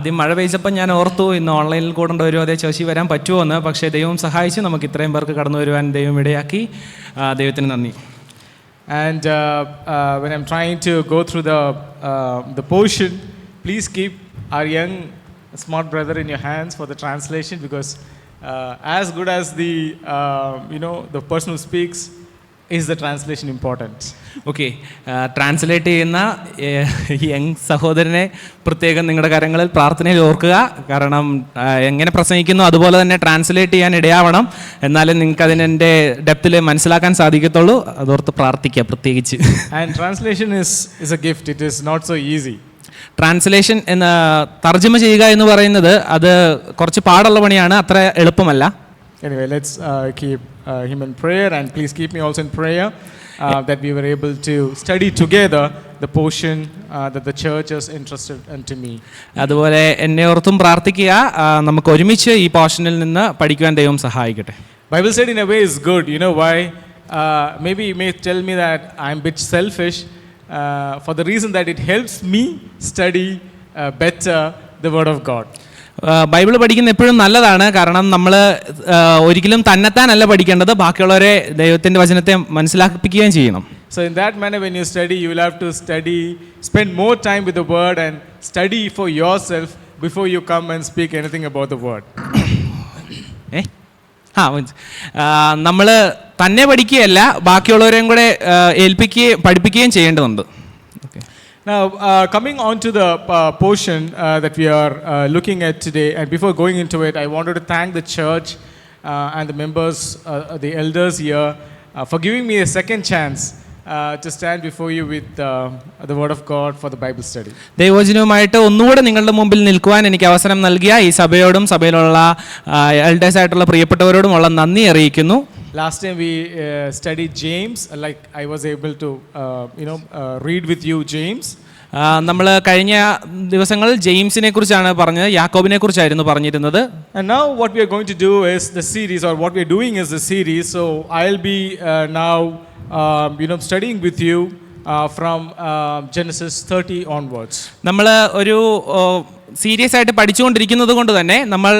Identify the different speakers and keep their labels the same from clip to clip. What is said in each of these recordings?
Speaker 1: ആദ്യം മഴ പെയ്ച്ചപ്പോൾ ഞാൻ ഓർത്തു ഇന്ന് ഓൺലൈനിൽ കൂടേണ്ട ഒരു അതേ ചോശി വരാൻ പറ്റുമോ എന്ന്. പക്ഷേ ദൈവം സഹായിച്ച് നമുക്ക് ഇത്രയും പേർക്ക് കടന്നു വരുവാൻ ദൈവം ഇടയാക്കി. ദൈവത്തിന് നന്ദി.
Speaker 2: And when I'm trying to go through the portion, please keep our young smart brother in your hands for the translation, because as good as the person who speaks, is the translation important.
Speaker 1: Okay, translate ചെയ്യുന്ന young സഹോദരനെ പ്രത്യേകം നിങ്ങളുടെ കാര്യങ്ങളിൽ പ്രാർത്ഥനയിൽ ഓർക്കുക. കാരണം എങ്ങനെ പ്രസംഗിക്കുന്നു അതുപോലെ തന്നെ ട്രാൻസ്ലേറ്റ് ചെയ്യാൻ ഇടയാവണം. എന്നാലും നിങ്ങൾക്ക് അതിനെ ഡെപ്തിൽ മനസ്സിലാക്കാൻ സാധിക്കത്തുള്ളൂ. അതോർത്ത് പ്രാർത്ഥിക്കുക പ്രത്യേകിച്ച്.
Speaker 2: And translation is a gift. It is not so easy.
Speaker 1: Translation എന്ന തർജ്ജമ ചെയ്യുക എന്ന് പറയുന്നത് അത് കുറച്ച് പാടുള്ള പണിയാണ്, അത്ര എളുപ്പമല്ല.
Speaker 2: Anyway, let's keep him in prayer, and please keep me also in prayer that we were able to study together the portion that the church has entrusted unto me.
Speaker 1: അതുപോലെ എന്നെ ഓർത്തും പ്രാർത്ഥിക്കുക. നമുക്ക് ഒരുമിച്ച് ഈ പോർഷനിൽ നിന്ന് പഠിക്കുവാൻ ദൈവം സഹായിക്കട്ടെ.
Speaker 2: Bible study in a way is good. You know why? Maybe you may tell me that I'm a bit selfish for the reason that it helps me study better the word of God.
Speaker 1: Bible പഠിക്കുന്ന എപ്പോഴും നല്ലതാണ്. കാരണം നമ്മൾ ഒരിക്കലും തന്നെത്താനല്ല പഠിക്കേണ്ടത്, ബാക്കിയുള്ളവരെ ദൈവത്തിൻ്റെ വചനത്തെ മനസ്സിലാക്കിപ്പിക്കുകയും ചെയ്യണം.
Speaker 2: So in that manner, when you study, you will have to spend more time with the word and study for yourself before you come and speak anything about the word.
Speaker 1: നമ്മൾ തന്നെ പഠിക്കുകയല്ല, ബാക്കിയുള്ളവരെയും കൂടെ പഠിപ്പിക്കുകയും ചെയ്യേണ്ടതുണ്ട്.
Speaker 2: Now, coming on to the portion that we are looking at today, and before going into it, I wanted to thank the church and the members, the elders here, for giving me a second chance to stand before you with the word of God for the Bible study.
Speaker 1: ദൈവവചനവുമായിട്ട് ഒന്നുകൂടെ നിങ്ങളുടെ മുമ്പിൽ നിൽക്കുവാൻ എനിക്ക് അവസരം നൽകിയ ഈ സഭയോടും സഭയിലുള്ള elders ആയിട്ടുള്ള പ്രിയപ്പെട്ടവരോടുമുള്ള നന്ദി അറിയിക്കുന്നു.
Speaker 2: Last time we studied James, like I was able to read with you James.
Speaker 1: നമ്മൾ കഴിഞ്ഞ ദിവസങ്ങളിൽ ജെയിംസിനെ കുറിച്ചാണ് പറഞ്ഞത്, യാക്കോബിനെ കുറിച്ചായിരുന്നു പറഞ്ഞിരുന്നത്.
Speaker 2: And now what we are going to do is the series, or what we are doing is the series. So I'll be now studying with you from Genesis 30 onwards.
Speaker 1: നമ്മൾ ഒരു സീരിയസ് ആയിട്ട് പഠിച്ചുകൊണ്ടിരിക്കുന്നത് കൊണ്ട് തന്നെ നമ്മൾ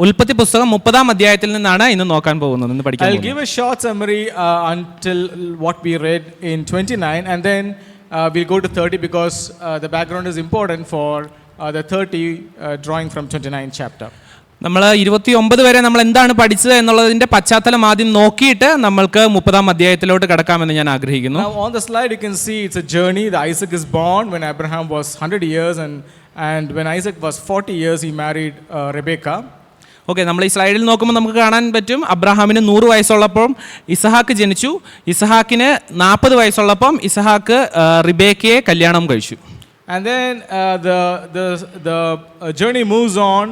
Speaker 1: ഉൽപ്പത്തി പുസ്തകം 30-ാം അധ്യായത്തിൽ നിന്നാണ് ഇന്ന് നോക്കാൻ പോകുന്നത്, ഇന്ന് പഠിക്കാൻ പോകുന്നത്.
Speaker 2: I'll give a short summary until what we read in 29, and then we'll go to 30, because the background is important for the 30 drawing from 29 chapter.
Speaker 1: നമ്മൾ 29 വരെ നമ്മൾ എന്താണ് പഠിച്ചത് എന്നുള്ളതിന്റെ പശ്ചാത്തലം ആദ്യം നോക്കിയിട്ട് നമ്മൾക്ക് 30-ാം അധ്യായത്തിലോട്ട് കടക്കാമെന്ന് ഞാൻ ആഗ്രഹിക്കുന്നു.
Speaker 2: Now on the slide you can see it's a journey. The Isaac is born when Abraham was 100 years, and when Isaac was 40 years he married Rebecca.
Speaker 1: Okay, നമ്മൾ ഈ സ്ലൈഡിൽ നോക്കുമ്പോൾ നമുക്ക് കാണാൻ പറ്റും, അബ്രഹാമിന് 100 വയസ്സുള്ളപ്പോൾ ഇസഹാക്ക് ജനിച്ചു. ഇസഹാക്കിന് 40 വയസ്സുള്ളപ്പം ഇസഹാക്ക് റിബേക്കയെ കല്യാണം കഴിച്ചു.
Speaker 2: And then the journey moves on,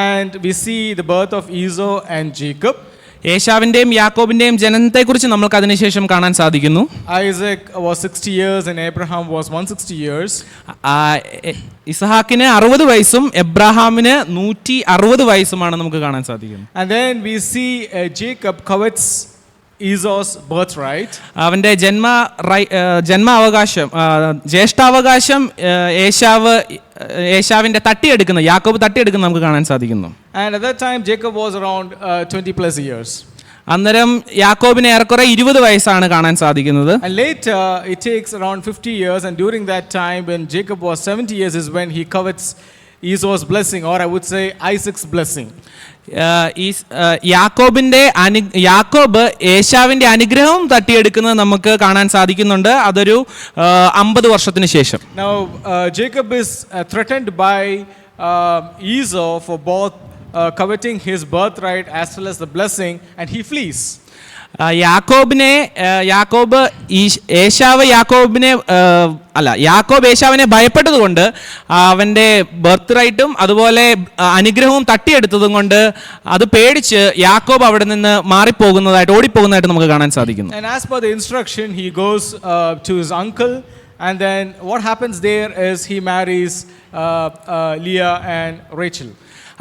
Speaker 2: and we see the birth of Esau and Jacob.
Speaker 1: ഏശാവിന്റെയും യാക്കോബിന്റെയും ജനനത്തെക്കുറിച്ച് നമുക്ക് അതിനുശേഷം കാണാൻ സാധിക്കുന്നു.
Speaker 2: Isaac was 60 years and Abraham was 160 years.
Speaker 1: ഇസഹാക്കിന് 60 വയസ്സും എബ്രഹാമിന് 160 വയസ്സുമാണ് നമുക്ക് കാണാൻ സാധിക്കുന്നത്.
Speaker 2: And then we see Jacob covets Esau's birthright.
Speaker 1: അവന്റെ ജന്മാവകാശം, ജ്യേഷ്ഠാവകാശം ഏശാവിന്റെ തട്ടിയെടുക്കുന്ന, യാക്കോബ് തട്ടിയെടുക്കുന്ന നമുക്ക് കാണാൻ സാധിക്കുന്നു.
Speaker 2: And at that time Jacob was around 20 plus years.
Speaker 1: അന്നേരം യാക്കോബിന് ഏറെക്കുറെ 20 വയസ്സാണ് കാണാൻ സാധിക്കുന്നത്.
Speaker 2: And later it takes around 50 years, and during that time when Jacob was 70 years is when he covets Esau's blessing, or I would say Isaac's blessing. യാക്കോബ് ഏശാവിന്റെ അനുഗ്രഹം തട്ടിയെടുക്കുന്നത് നമുക്ക് കാണാൻ സാധിക്കുന്നുണ്ട്. അതൊരു 50 വർഷത്തിന് ശേഷം. Now Jacob is threatened by Esau for both coveting his birthright as well as the blessing, and he flees.
Speaker 1: യാക്കോബ് ഏശാവിനെ ഭയപ്പെട്ടതുകൊണ്ട് അവന്റെ ബർത്ത് റൈറ്റും അതുപോലെ അനുഗ്രഹവും തട്ടിയെടുത്തതും കൊണ്ട് അത് പേടിച്ച് യാക്കോബ് അവിടെ നിന്ന് ഓടിപ്പോകുന്നതായിട്ട് നമുക്ക് കാണാൻ സാധിക്കുന്നു.
Speaker 2: And as per the instruction he goes to his uncle And then what happens there is he marries Leah and Rachel.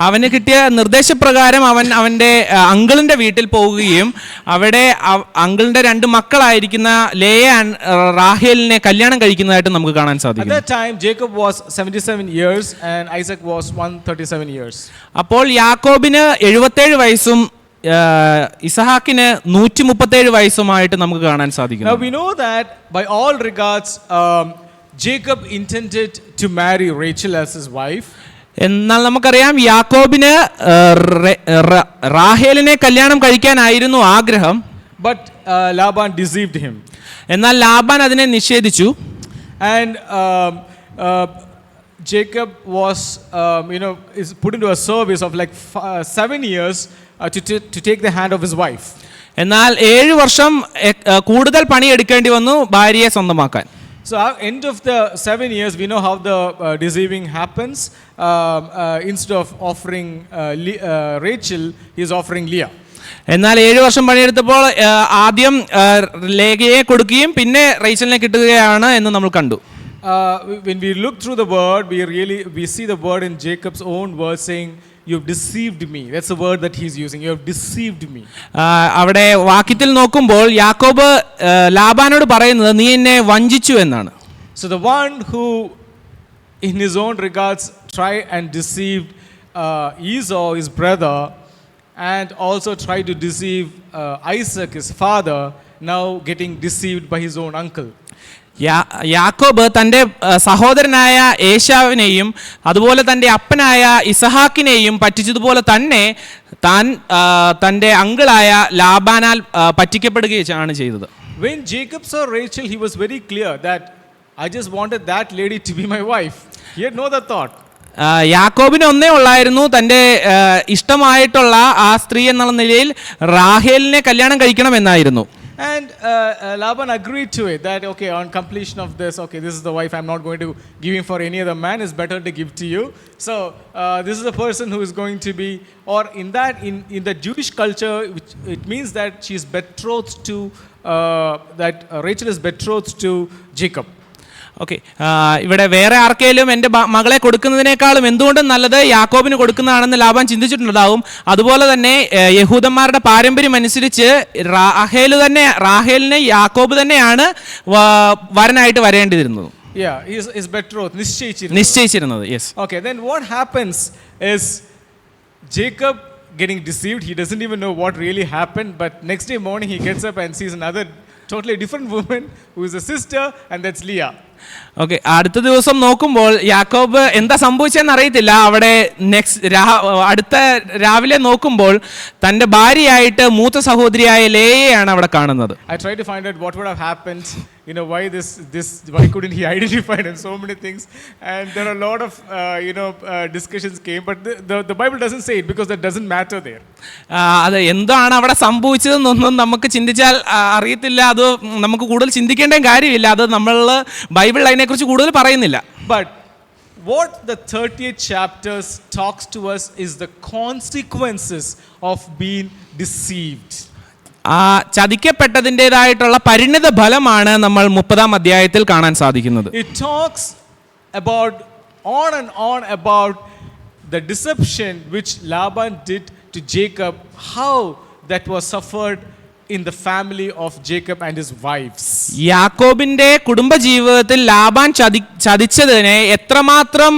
Speaker 1: അവന് കിട്ടിയ നിർദ്ദേശപ്രകാരം അവൻ്റെ അങ്കിളിൻ്റെ വീട്ടിൽ പോവുകയും അവിടെ അങ്കിളിൻ്റെ 2 മക്കളായിരിക്കുന്ന ലേയ റാഹേലിനെ കല്യാണം കഴിക്കുന്നതായിട്ട് നമുക്ക് കാണാൻ
Speaker 2: At
Speaker 1: സാധിക്കും.
Speaker 2: that time, Jacob was 77 years and Isaac was 137 years.
Speaker 1: അപ്പോൾ യാക്കോബിന് 77 വയസ്സും ഇസഹാക്കിന് 137 വയസ്സുമായിട്ട് നമുക്ക് കാണാൻ സാധിക്കും.
Speaker 2: Now we know that by all regards, Jacob intended to marry Rachel as his wife.
Speaker 1: എന്നാൽ നമുക്കറിയാം യാക്കോബിന് റാഹേലിനെ കല്യാണം കഴിക്കാനായിരുന്നു ആഗ്രഹം.
Speaker 2: But Laban deceived him.
Speaker 1: എന്നാൽ ലാബാൻ അതിനെ നിഷേധിച്ചു.
Speaker 2: And Jacob was, is put into a service of like 7 years to take the hand of his wife.
Speaker 1: എന്നാൽ 7 വർഷം കൂടുതൽ പണിയെടുക്കേണ്ടി വന്നു ഭാര്യയെ സ്വന്തമാക്കാൻ.
Speaker 2: So at end of the 7 years, we know how the deceiving happens. Instead of offering Rachel, he is offering Leah.
Speaker 1: എന്നാൽ 7 വർഷം പണിയെടുത്തപ്പോൾ ആദ്യം ലേഖയെ കൊടുക്കുകയും പിന്നെ റേച്ചലിനെ കിട്ടുകയാണ് എന്ന് നമ്മൾ കണ്ടു.
Speaker 2: When we look through the word, we see the word in Jacob's own words saying, "You have deceived me." That's the word that he's using. You have deceived me.
Speaker 1: അവിടെ വാക്യത്തിൽ നോക്കുമ്പോൾ യാക്കോബ് ലാബാനോട് പറയുന്നത് നീ എന്നെ വഞ്ചിച്ചു എന്നാണ്.
Speaker 2: So the one who in his own regards tried and deceived Esau, his brother, and also tried to deceive Isaac, his father, now getting deceived by his own uncle.
Speaker 1: യാക്കോബ് തൻ്റെ സഹോദരനായ ഏശാവിനെയും അതുപോലെ തൻ്റെ അപ്പനായ ഇസഹാക്കിനെയും പറ്റിച്ചതുപോലെ തന്നെ താൻ തൻ്റെ അങ്കിളായ ലാബാനാൽ പറ്റിക്കപ്പെടുകയാണ് ചെയ്തത്.
Speaker 2: When Jacob saw Rachel, he was very clear that I just wanted that lady to be my wife. He had no other thought.
Speaker 1: യാക്കോബിന് ഒന്നേ ഉള്ളായിരുന്നു തൻ്റെ ഇഷ്ടമായിട്ടുള്ള ആ സ്ത്രീ എന്നുള്ള നിലയിൽ റാഹേലിനെ കല്യാണം കഴിക്കണം എന്നായിരുന്നു.
Speaker 2: And Laban agreed to it that okay, on completion of this, okay, this is the wife I'm not going to give him for any other man. It's better to give to you. So this is the person who is going to be, or in the Jewish culture, which it means that she is betrothed to Rachel is betrothed to Jacob.
Speaker 1: Okay, ഇവിടെ വേറെ ആർക്കെങ്കിലും എൻ്റെ മകളെ കൊടുക്കുന്നതിനേക്കാളും എന്തുകൊണ്ടും നല്ലത് യാക്കോബിന് കൊടുക്കുന്നതാണെന്ന് Laban ചിന്തിച്ചിട്ടുണ്ടാവും. അതുപോലെ തന്നെ യഹൂദന്മാരുടെ പാരമ്പര്യം അനുസരിച്ച് റാഹേലിനെ യാക്കോബ് തന്നെയാണ് വരനായിട്ട് വരേണ്ടിയിരുന്നത്.
Speaker 2: His betrothed,
Speaker 1: നിശ്ചയിച്ചിരുന്നത്. Yes.
Speaker 2: Okay, then what happens is Jacob getting deceived. He doesn't even know what really happened, but next day morning he gets up and sees another totally different woman who is a sister, and that's Leah.
Speaker 1: Okay, അടുത്ത ദിവസം നോക്കുമ്പോൾ യാക്കോബ് എന്താ സംഭവിച്ചതെന്ന് അറിയത്തില്ല. അവിടെ അടുത്ത രാവിലെ നോക്കുമ്പോൾ തൻ്റെ ഭാര്യയായിട്ട് മൂത്ത സഹോദരിയായ ലേയയാണ് അവിടെ കാണുന്നത്.
Speaker 2: I tried to find out what would have happened, why couldn't he identify it, and so many things, and there are a lot of discussions came, but the Bible doesn't say it because that doesn't matter there.
Speaker 1: അത് എന്താണ് അവിടെ സംഭവിച്ചതെന്നൊന്നും നമുക്ക് ചിന്തിച്ചാൽ അറിയത്തില്ല. അത് നമുക്ക് കൂടുതൽ ചിന്തിക്കേണ്ട കാര്യമില്ല. അത് നമ്മൾ ബൈബിൾ അതിനെക്കുറിച്ച് കൂടുതൽ പറയുന്നില്ല.
Speaker 2: But what the 30th chapter talks to us is the consequences of being deceived.
Speaker 1: ആ ചതിക്കപ്പെട്ടതിൻ്റെതായിട്ടുള്ള പരിണിത ഫലമാണ് നമ്മൾ 30-ാം അധ്യായത്തിൽ കാണാൻ സാധിക്കുന്നത്.
Speaker 2: It talks about on about the deception which Laban did to Jacob, how that was suffered in the family of Jacob and his wives.
Speaker 1: യാക്കോബിന്റെ കുടുംബജീവിതത്തിൽ Laban ചതിച്ചതിനെ എത്രമാത്രം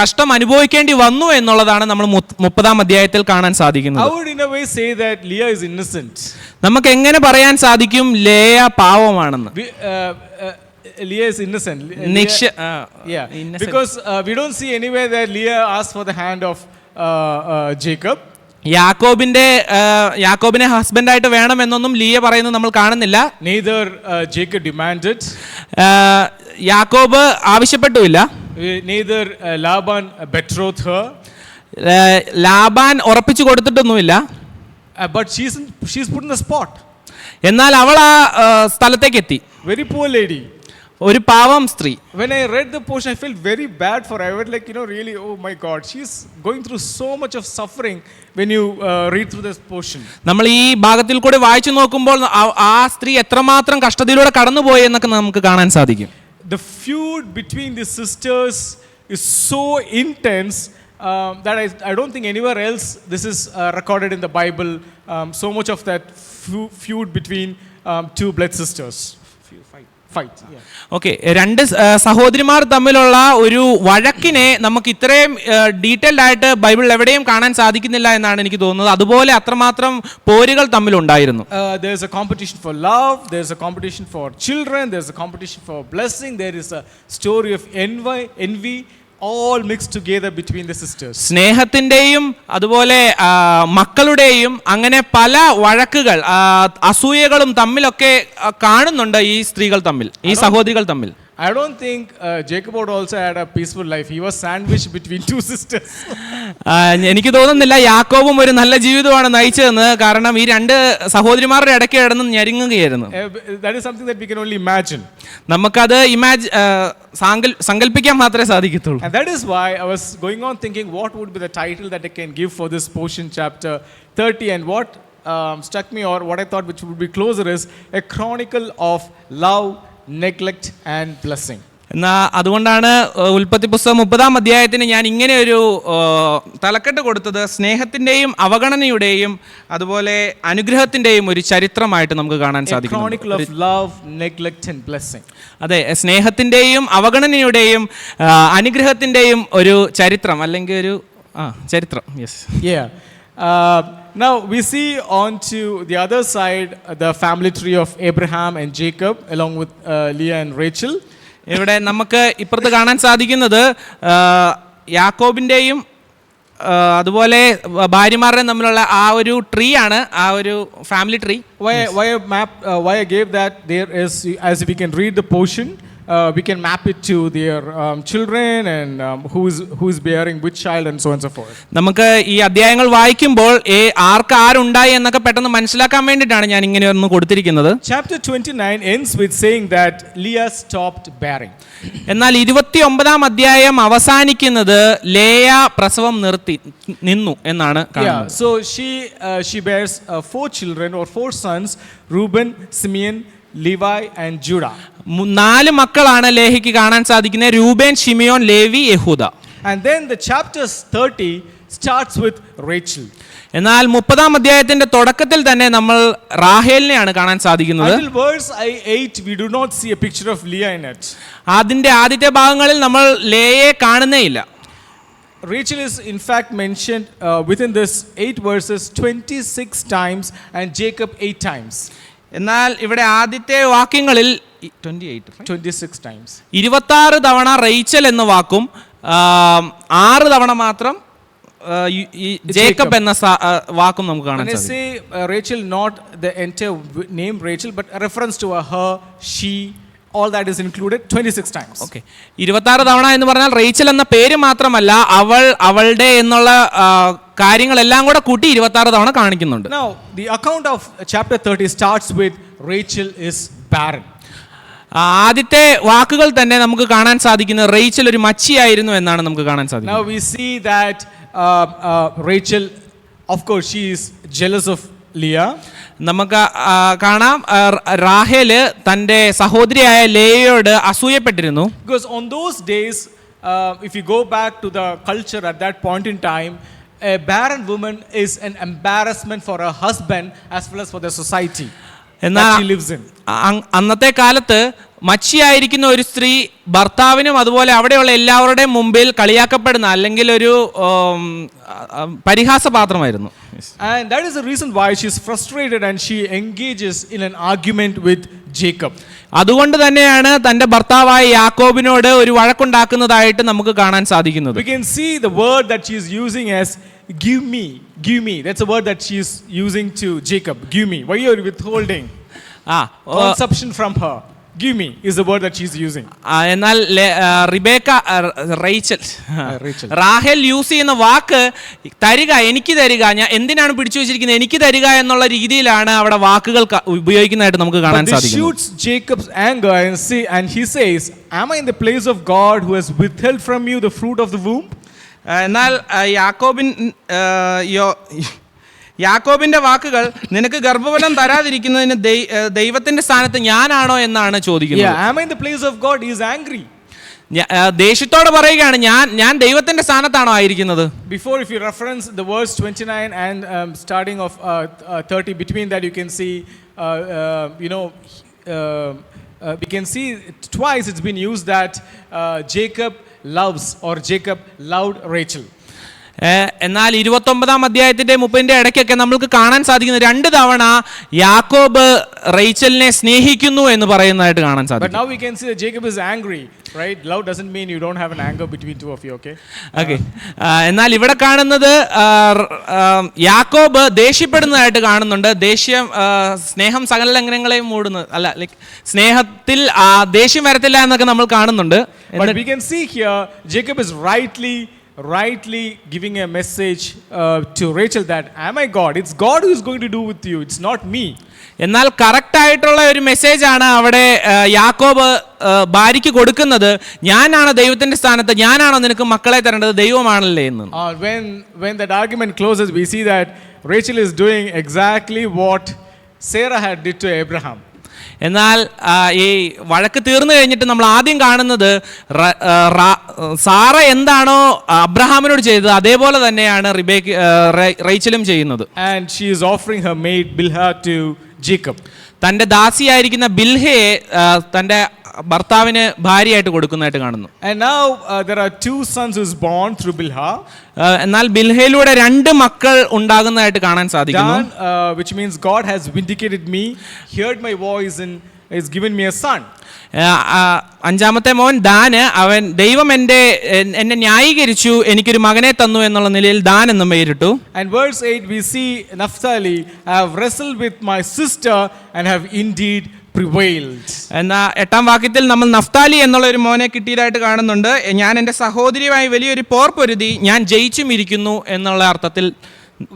Speaker 1: കഷ്ടം അനുഭവിക്കേണ്ടി വന്നു എന്നുള്ളതാണ് നമ്മൾ 30-ാം അധ്യായത്തിൽ കാണാൻ സാധിക്കുന്നത്.
Speaker 2: I would in a way say that Leah is innocent.
Speaker 1: നമുക്ക് എങ്ങനെ പറയാൻ സാധിക്കും Leah പാവമാണെന്ന്?
Speaker 2: Leah is innocent.
Speaker 1: Innocent.
Speaker 2: Because we don't see anywhere that Leah asked for the hand of Jacob.
Speaker 1: യാക്കോബിനെ ഹസ്ബൻഡായിട്ട് വേണം എന്നൊന്നും ലിയ പറയുന്നത് നമ്മൾ കാണുന്നില്ല.
Speaker 2: Neither Jacob demanded.
Speaker 1: യാക്കോബ് ആവശ്യപ്പെട്ടുമില്ല.
Speaker 2: Neither Laban betrothed her.
Speaker 1: Laban ഉറപ്പിച്ചു കൊടുത്തിട്ടൊന്നുമില്ല.
Speaker 2: But she's put in the spot.
Speaker 1: എന്നാൽ അവൾ ആ സ്ഥലത്തേക്ക് എത്തി.
Speaker 2: Very poor lady.
Speaker 1: ഒരു പാവം സ്ത്രീ.
Speaker 2: When I read the portion, I felt very bad for her. I was like, really, oh my God, she's going through so much of suffering when you read through this portion.
Speaker 1: നമ്മൾ ഈ ഭാഗത്തിൽ കൂടെ വായിച്ചു നോക്കുമ്പോൾ ആ സ്ത്രീ എത്രമാത്രം കഷ്ടതയിലൂടെ കടന്നുപോയി എന്നൊക്കെ നമുക്ക് കാണാൻ സാധിക്കും.
Speaker 2: the feud between the sisters is so intense that I don't think anywhere else this is recorded in the Bible. So much of that feud between two blood sisters. Fight. Yeah.
Speaker 1: Okay, രണ്ട് സഹോദരിമാർ തമ്മിലുള്ള ഒരു വഴക്കിനെ നമുക്ക് ഇത്രയും detailed ആയിട്ട് ബൈബിളിൽ എവിടെയും കാണാൻ സാധിക്കുന്നില്ല എന്നാണ് എനിക്ക് തോന്നുന്നത്. അതുപോലെ അത്രമാത്രം പോരുകൾ തമ്മിലുണ്ടായിരുന്നു.
Speaker 2: There's a competition for love, there's a competition for children, there's a competition for blessing, there is a story of envy all mixed together between the sisters.
Speaker 1: സ്നേഹത്തിന്റെയും അതുപോലെ മക്കളുടെയും അങ്ങനെ പല വഴക്കുകൾ അസൂയകളും തമ്മിലൊക്കെ കാണുന്നുണ്ട് ഈ സ്ത്രീകൾ തമ്മിൽ, ഈ സഹോദരികൾ തമ്മിൽ.
Speaker 2: I don't think Jacob would also had a peaceful life. He was sandwiched between two sisters.
Speaker 1: എനിക്ക് തോന്നുന്നില്ല യാക്കോബും ഒരു നല്ല ജീവിതമാണ് നയിച്ചതെന്ന്. കാരണം ഈ രണ്ട് സഹോദരിമാരുടെ ഇടയ്ക്ക് കിടന്ന് ഞെരുങ്ങുകയായിരുന്നു.
Speaker 2: That is something that we can only imagine.
Speaker 1: നമുക്കത് സങ്കല്പിക്കാൻ മാത്രമേ സാധിക്കത്തുള്ളൂ.
Speaker 2: And that is why I was going on thinking what would be the title that I can give for this portion, chapter 30, and what struck me, or what I thought which would be closer, is a chronicle of love, neglect and blessing.
Speaker 1: എന്നാ അതുകൊണ്ടാണ് ഉൽപ്പത്തി പുസ്തകം 30-ാം അധ്യായത്തിന് ഞാൻ ഇങ്ങനെ ഒരു തലക്കെട്ട് കൊടുത്തത്, സ്നേഹത്തിന്റെയും അവഗണനയുടെയും അതുപോലെ അനുഗ്രഹത്തിന്റെയും ഒരു ചരിത്രമായിട്ട് നമുക്ക് കാണാൻ സാധിക്കും.
Speaker 2: Chronicle of love, neglect and blessing.
Speaker 1: അതെ, സ്നേഹത്തിന്റെയും അവഗണനയുടെയും അനുഗ്രഹത്തിന്റെയും ഒരു ചരിത്രം, അല്ലെങ്കിൽ ഒരു ചരിത്രം. Yes.
Speaker 2: Yeah. Now we see on to the other side the family tree of Abraham and Jacob along with Leah and Rachel.
Speaker 1: ഇവിടെ നമുക്ക് ഇപ്പുറത്ത് കാണാൻ സാധിക്കുന്നത് യാക്കോബിന്റെയും അതുപോലെ ഭാര്യമാരുടെയും തമ്മിലുള്ള ആ ഒരു ട്രീ ആണ്, ആ ഒരു family tree.
Speaker 2: Why I gave that there is, as we can read the portion, we can map it to their children and who is bearing which child and so on and so forth.
Speaker 1: നമുക്ക് ഈ അധ്യായങ്ങൾ വായിക്കുമ്പോൾ ആർക്ക് ആരുണ്ടായി എന്നൊക്കെ പെട്ടെന്ന് മനസ്സിലാക്കാൻ വേണ്ടിയിട്ടാണ് ഞാൻ ഇങ്ങനെ ഒന്ന് കൊടുത്തിരിക്കുന്നത്.
Speaker 2: Chapter 29 ends with saying that Leah stopped bearing.
Speaker 1: എന്നാൽ 29-ാം അധ്യായം അവസാനിക്കുന്നത് ലേയ പ്രസവം നിന്നു എന്നാണ് കാണുന്നത്.
Speaker 2: So she bears 4 children or 4 sons, Reuben, Simeon, Levi and Judah.
Speaker 1: 4 മക്കളാണ് ലേഹിക്ക് കാണാൻ സാധിക്കുന്നത്, രൂബേൻ, ശിമിയോൻ, ലേവി, യഹൂദ.
Speaker 2: And then the chapter 30 starts with Rachel.
Speaker 1: എന്നാൽ 30-ാം അധ്യായത്തിന്റെ തുടക്കത്തിൽ തന്നെ നമ്മൾ റാഹേലിനെയാണ് കാണാൻ സാധിക്കുന്നത്.
Speaker 2: Until verse 8 we do not see a picture of Leah in it.
Speaker 1: അതിന്റെ ആദ്യത്തെ ഭാഗങ്ങളിൽ നമ്മൾ ലേയെ കാണുന്നേയില്ല.
Speaker 2: Rachel is in fact mentioned within this 8 verses 26 times and Jacob 8 times.
Speaker 1: എന്നാൽ ഇവിടെ ആദ്യത്തെ വാക്യങ്ങളിൽ
Speaker 2: 26 times
Speaker 1: 26 തവണ റേച്ചൽ എന്ന വാക്കും 6 തവണ മാത്രം ജേക്കബ് എന്ന വാക്കും നമുക്ക് കാണാൻ സാധിക്കും.
Speaker 2: When I say Rachel, not the entire name Rachel, but a reference to her, she, all that is included 26 times.
Speaker 1: Okay, 26 തവണ എന്ന് പറഞ്ഞാൽ റേച്ചൽ എന്ന പേര് മാത്രമല്ല, അവളുടെ എന്നുള്ള കാര്യങ്ങളെല്ലാം കൂടെ കൂട്ടി 26 തവണ കാണിക്കുന്നുണ്ട്.
Speaker 2: Now the account of chapter 30 starts with Rachel is barren.
Speaker 1: ആദ്യത്തെ വാക്കുകൾ തന്നെ നമുക്ക് കാണാൻ സാധിക്കുന്നത് റേച്ചൽ ഒരു മച്ചിയായിരുന്നു എന്നാണ് നമുക്ക് കാണാൻ സാധിക്കുന്നത്.
Speaker 2: Now we see that Rachel, of course, she is jealous of Leah.
Speaker 1: നമുക്ക് കാണാം റാഹേല് തന്റെ സഹോദരിയായ ലേയയോട് അസൂയപ്പെട്ടിരുന്നു.
Speaker 2: Because on those days, if you go back to the culture at that point in time, a barren woman is an embarrassment for her husband as well as for the society that she lives in.
Speaker 1: അന്നത്തെ കാലത്ത് മച്ചിയായിരിക്കുന്ന ഒരു സ്ത്രീ ഭർത്താവിനും അതുപോലെ അവിടെയുള്ള എല്ലാവരുടെയും മുമ്പിൽ കളിയാക്കപ്പെടുന്ന അല്ലെങ്കിൽ ഒരു പരിഹാസപാത്രമായിരുന്നു.
Speaker 2: And that is the reason why she is frustrated and she engages in an argument with Jacob.
Speaker 1: അതുകൊണ്ട് തന്നെയാണ് തന്റെ ഭർത്താവായ യാക്കോബിനോട് ഒരു വഴക്കുണ്ടാക്കുന്നതായിട്ട് നമുക്ക് കാണാൻ സാധിക്കുന്നത്.
Speaker 2: We can see the word that she is using as give me. That's a word that she is using to Jacob. Give me. Why you are withholding conception from her? Give me is the word that she is using.
Speaker 1: എന്നാൽ റാഹേൽ use ചെയ്യുന്ന വാക്ക് തരിക, എനിക്ക് തരിക, ഞാൻ എന്തിനാണ് പിടിച്ചു വെച്ചിരിക്കുന്നത്, എനിക്ക് തരിക എന്നുള്ള രീതിയിലാണ് അവിടെ വാക്കുകൾ ഉപയോഗിക്കുന്നതായിട്ട് നമുക്ക് കാണാൻ സാധിക്കും.
Speaker 2: Shoots Jacob's anger and he says, am I in the place of God who has withheld from you the fruit of the womb?
Speaker 1: എന്നാൽ യാക്കോബിന്റെ വാക്കുകൾ നിനക്ക് ഗർഭഫലം തരാതിരിക്കുന്നതിന് ദൈവത്തിന്റെ സ്ഥാനത്ത് ഞാനാണോ എന്നാണ് ചോദിക്കുന്നത്.
Speaker 2: Yeah, am I in the place of God? He is angry.
Speaker 1: ദേഷ്യത്തോടെ പറയുകയാണ്, ഞാൻ ദൈവത്തിന്റെ സ്ഥാനത്താണോ ആയിരിക്കുന്നത്.
Speaker 2: Before, if you reference the verse 29 and starting of 30, between that you can see, we can see twice it's been used that Jacob loves or Jacob loved Rachel.
Speaker 1: എന്നാൽ 29-ാം അധ്യായത്തിന്റെ 30-ന്റെ ഇടയ്ക്കൊക്കെ നമുക്ക് കാണാൻ സാധിക്കുന്ന 2 തവണ യാക്കോബ് റേച്ചലിനെ സ്നേഹിക്കുന്നു എന്ന് പറയുന്നതായിട്ട് കാണാൻ സാധിക്കും.
Speaker 2: But now we can see that Jacob is angry, right? Love doesn't mean you don't have an anger between two of you, okay?
Speaker 1: Okay. എന്നാൽ ഇവിടെ കാണുന്നത് യാക്കോബ് ദേഷ്യപ്പെടുന്നതായിട്ട് കാണുന്നുണ്ട്. സ്നേഹം സകല ലംഘനങ്ങളെയും മൂടുന്നു, അല്ല, ലൈക്ക് സ്നേഹത്തിൽ ദേഷ്യം വരത്തില്ല എന്നൊക്കെ നമ്മൾ കാണുന്നുണ്ട്.
Speaker 2: But we can see here Jacob is rightly giving a message to Rachel that am I God? It's God who is going to do with you, it's not me.
Speaker 1: എന്നാൽ കറക്റ്റ് ആയിട്ടുള്ള ഒരു message ആണ് അവിടെ യാക്കോബ് ഭാര്യയ്ക്ക് കൊടുക്കുന്നത്. ഞാനാണ് ദൈവത്തിന്റെ സ്ഥാനത്ത്, ഞാനാണോ നിനക്ക് മക്കളെ തരേണ്ടത്, ദൈവമാണല്ലേ എന്ന്.
Speaker 2: When that argument closes, we see that Rachel is doing exactly what Sarah had did to Abraham.
Speaker 1: എന്നാൽ ഈ വഴക്ക് തീർന്നു കഴിഞ്ഞിട്ട് നമ്മൾ ആദ്യം കാണുന്നത് സാറ എന്താണോ അബ്രഹാമിനോട് ചെയ്തത് അതേപോലെ തന്നെയാണ് റേച്ചലും ചെയ്യുന്നത്.
Speaker 2: And she is offering her maid Bilhah to Jacob.
Speaker 1: തന്റെ ദാസിയായിരിക്കുന്ന ബിൽഹയെ തന്റെ ഭർത്താവിന് ഭാര്യയായിട്ട് കൊടുക്കുന്നതായിട്ട് കാണുന്നു.
Speaker 2: And now there are 2 sons who is born through Bilhah.
Speaker 1: എന്നാൽ ബിൽഹയിലൂടെ 2 മക്കൾ ഉണ്ടാകുന്നതായിട്ട് കാണാൻ സാധിക്കുന്നു.
Speaker 2: Dan, which means God has vindicated me, heard my voice and has given me a son.
Speaker 1: 5-ാമത്തെ മോൻ ദാന്, അവൻ ദൈവം എന്നെ ന്യായീകരിച്ചു, എനിക്കൊരു മകനെ തന്നു എന്നുള്ള നിലയിൽ ദാൻ എന്നും പേരിട്ടു.
Speaker 2: And verse 8 we see Naphtali, I have wrestled with my sister and have indeed prevailed.
Speaker 1: എന്നാ 8-ാം വാക്യത്തിൽ നമ്മൾ നഫ്താലി എന്നുള്ള ഒരു മോനെ കിട്ടിയതായിട്ട് കാണുന്നുണ്ട്. ഞാൻ എൻ്റെ സഹോദരിയുമായി വലിയൊരു പോർ പൊരുതി, ഞാൻ ജയിച്ചും ഇരിക്കുന്നു എന്നുള്ള അർത്ഥത്തിൽ.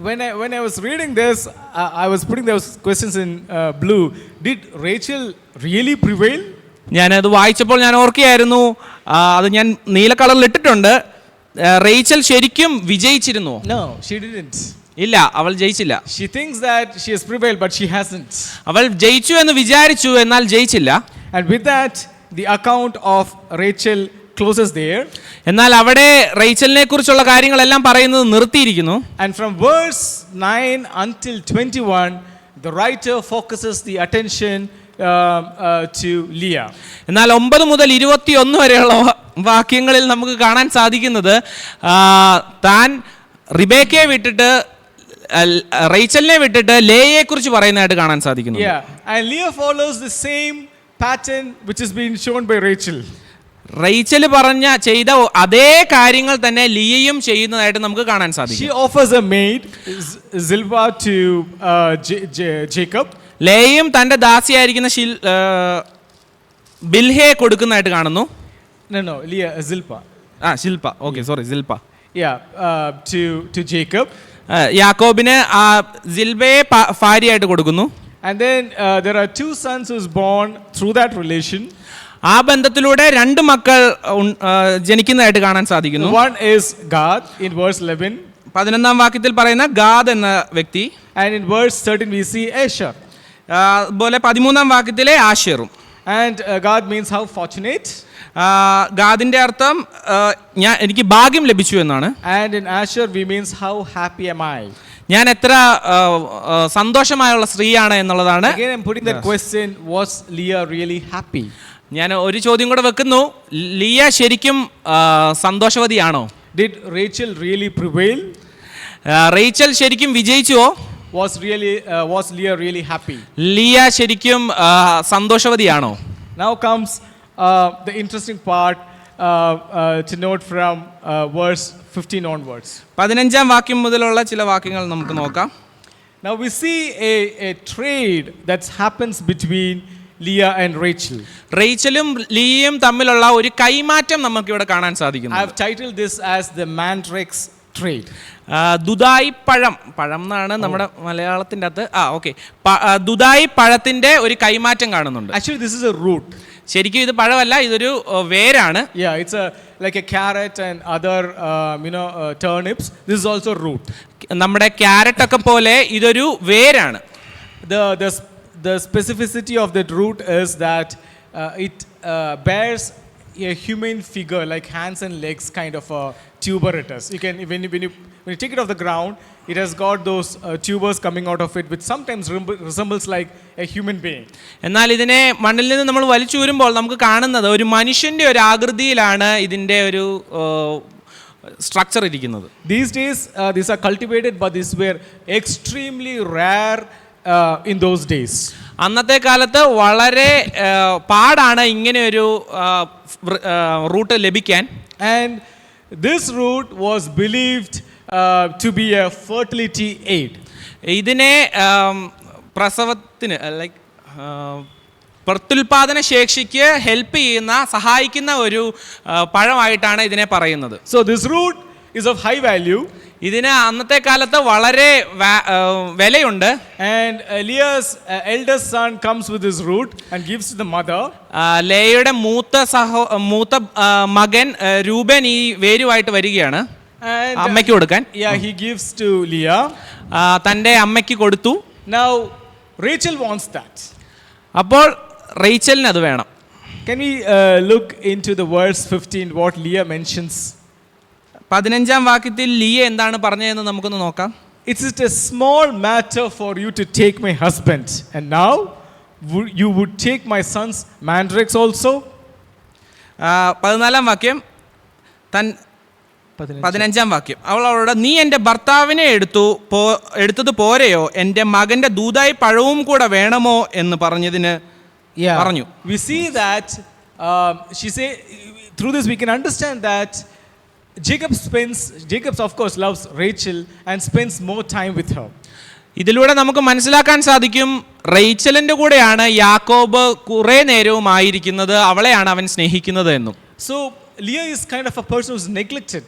Speaker 2: When I was reading this, I was putting those questions in blue. Did Rachel really prevail?
Speaker 1: ഞാനത് വായിച്ചപ്പോൾ ഞാൻ ഓർക്കുകയായിരുന്നു, അത് ഞാൻ നീല കളറിൽ ഇട്ടിട്ടുണ്ട്, റേച്ചൽ ശരിക്കും വിജയിച്ചിരുന്നു.
Speaker 2: No, she didn't.
Speaker 1: ഇല്ല, അവൾ ജയിച്ചില്ല.
Speaker 2: She thinks that she has prevailed, but she hasn't.
Speaker 1: അവൾ ജയിച്ചു എന്ന് വിചാരിച്ചു, എന്നാൽ ജയിച്ചില്ല.
Speaker 2: And with that, the account of Rachel closes there.
Speaker 1: എന്നാൽ അവിടെ റേച്ചലിനെ കുറിച്ചുള്ള കാര്യങ്ങളെല്ലാം പറയുന്നത് നിർത്തിയിരിക്കുന്നു.
Speaker 2: And from verse 9 until 21, the writer focuses the attention to Leah.
Speaker 1: എന്നാൽ 9 മുതൽ 21 വരെയുള്ള വാക്യങ്ങളിൽ നമുക്ക് കാണാൻ സാധിക്കുന്നത് താൻ റിബേക്കയെ വിട്ടിട്ട് റേച്ചലിനെ വിട്ടിട്ട് ലേയെ കുറിച്ച് പറയുന്നതായിട്ട് കാണാൻ സാധിക്കുന്നു.
Speaker 2: Yeah, and Leah follows the same pattern which has been shown by Rachel.
Speaker 1: Rachel ചെയ്ത അതേ കാര്യങ്ങൾ തന്നെ ലിയയും ചെയ്യുന്നതായിട്ട് നമുക്ക് കാണാൻ സാധിക്കും.
Speaker 2: She offers a maid Zilpah to Jacob.
Speaker 1: ലേയും തന്റെ ദാസിയായിരിക്കുന്ന ബിൽഹയെ കൊടുക്കുന്നതായിട്ട് കാണുന്നു.
Speaker 2: No, Leah, Zilpah.
Speaker 1: Shilpa, okay, sorry, Zilpah.
Speaker 2: Yeah, to Jacob.
Speaker 1: യാക്കോബിന് സിൽബയെ ഭാര്യയായിട്ട് കൊടുക്കുന്നു.
Speaker 2: And then there are 2 sons who's born through that relation.
Speaker 1: ആ ബന്ധത്തിലൂടെ 2 മക്കൾ ജനിക്കുന്നതായിട്ട് കാണാൻ സാധിക്കുന്നു.
Speaker 2: One is Gad in verse 11.
Speaker 1: 11-ാം വാക്യത്തിൽ പറയുന്ന ഗാദ് എന്ന വ്യക്തി.
Speaker 2: And in verse 13 we see Asher.
Speaker 1: അതുപോലെ 13-ാം വാക്യത്തിലെ ആശേറും.
Speaker 2: And God means how fortunate.
Speaker 1: ഗാദിന്റെ അർത്ഥം എനിക്ക് ഭാഗ്യം ലഭിച്ചു എന്നാണ്.
Speaker 2: And in Asher we means how happy am I.
Speaker 1: ഞാൻ എത്ര സന്തോഷമായുള്ള സ്ത്രീയാണ് എന്നുള്ളതാണ്.
Speaker 2: Again I'm putting that question, was Leah really happy?
Speaker 1: ഞാൻ ഒരു ചോദ്യം കൂടെ വെക്കുന്നു, ലിയ ശരിക്കും സന്തോഷവതിയാണോ?
Speaker 2: Did Rachel really prevail?
Speaker 1: Rachel ശരിക്കും വിജയിച്ചുവോ?
Speaker 2: Was Leah really happy?
Speaker 1: Liya ശരിക്കും സന്തോഷവതിയാണോ?
Speaker 2: Now comes the interesting part to note from verse 15 onwards.
Speaker 1: 15-ാം വാക്യം മുതലുള്ള ചില വാക്യങ്ങൾ നമുക്ക് നോക്കാം.
Speaker 2: Now we see a trade that happens between Leah and Rachel.
Speaker 1: റേച്ചലും ലിയയും തമ്മിലുള്ള ഒരു കൈമാറ്റം നമുക്ക് ഇവിടെ കാണാൻ സാധിക്കുന്നു.
Speaker 2: I have titled this as the Mandrake's trade.
Speaker 1: ദുദായി പഴം എന്നാണ് നമ്മുടെ മലയാളത്തിൻ്റെ അകത്ത്. ഓക്കെ, ദുദായി പഴത്തിന്റെ ഒരു കൈമാറ്റം കാണുന്നുണ്ട്.
Speaker 2: Actually this is a root.
Speaker 1: ശരിക്കും ഇത് പഴമല്ല, ഇതൊരു വേരാണ്.
Speaker 2: Yeah, it's like a carrot and other turnips. This is also root.
Speaker 1: നമ്മുടെ ക്യാരറ്റ് ഒക്കെ പോലെ ഇതൊരു വേരാണ്.
Speaker 2: The specificity of that root is that it bears a human figure, like hands and legs, kind of a tuber it is. You can when you take it off the ground, it has got those tubers coming out of it, which sometimes resembles like a human being.
Speaker 1: എന്നാൽ ഇതിനെ മണ്ണിൽ നിന്ന് നമ്മൾ വലിച്ചൂരുമ്പോൾ നമുക്ക് കാണുന്നത് ഒരു മനുഷ്യന്റെ ഒരു ആകൃതിയിലാണ് ഇതിന്റെ ഒരു സ്ട്രക്ചർ ഇരിക്കുന്നത്.
Speaker 2: These days these are cultivated, but these were extremely rare in those days.
Speaker 1: അന്നത്തെ കാലത്ത് വളരെ പാടാണ് ഇങ്ങനെ ഒരു റൂട്ട് ലഭിക്കാൻ.
Speaker 2: And this root was believed to be a fertility aid.
Speaker 1: ഇതിനെ പ്രസവത്തിന് ലൈക്ക് പ്രത്യുൽപാദന ശേഷിക്ക് ഹെൽപ്പ് ചെയ്യുന്ന സഹായിക്കുന്ന ഒരു പഴമായിട്ടാണ് ഇതിനെ പറയുന്നത്.
Speaker 2: So this root is of high value.
Speaker 1: ഇതിന് അന്നത്തെ കാലത്ത് വളരെ വിലയുണ്ട്.
Speaker 2: And Leah's eldest son comes with his root and gives to the mother.
Speaker 1: ലേയുടെ മൂത്ത മകൻ രൂബൻ ഈ വേരുമായിട്ട് വരികയാണ് അമ്മയ്ക്ക് കൊടുക്കാൻ.
Speaker 2: He gives to Leah.
Speaker 1: തൻ്റെ അമ്മയ്ക്ക് കൊടുത്തു.
Speaker 2: Now Rachel wants that.
Speaker 1: അപ്പോൾ റേച്ചലിന് അത് വേണം.
Speaker 2: Can we look into the verse 15 what Leah mentions?
Speaker 1: 15-ാം വാക്യത്തിൽ ലിയ എന്താണ് പറഞ്ഞതെന്ന് നമുക്കൊന്ന് നോക്കാം.
Speaker 2: It's a small matter for you to take my husband, and now you would take my son's mandrakes also.
Speaker 1: 14-ാം വാക്യം 15-ാം വാക്യം അവൾ അവളോട് നീ എൻ്റെ ഭർത്താവിനെ എടുത്തത് പോരെയോ, എൻ്റെ മകൻ്റെ ദൂതായി പഴവും കൂടെ വേണമോ എന്ന് പറഞ്ഞതിന് പറഞ്ഞു.
Speaker 2: We see that she say through this we can understand that Jacob of course loves Rachel and spends more time with her.
Speaker 1: ഇതിലൂടെ നമുക്ക് മനസ്സിലാക്കാൻ സാധിക്കും റേച്ചലിന്റെ കൂടെയാണ് യാക്കോബ് കുറെ നേരവും ആയിരിക്കുന്നത്, അവളെയാണ് അവൻ സ്നേഹിക്കുന്നത് എന്നും.
Speaker 2: So Leah is kind of a person who's neglected.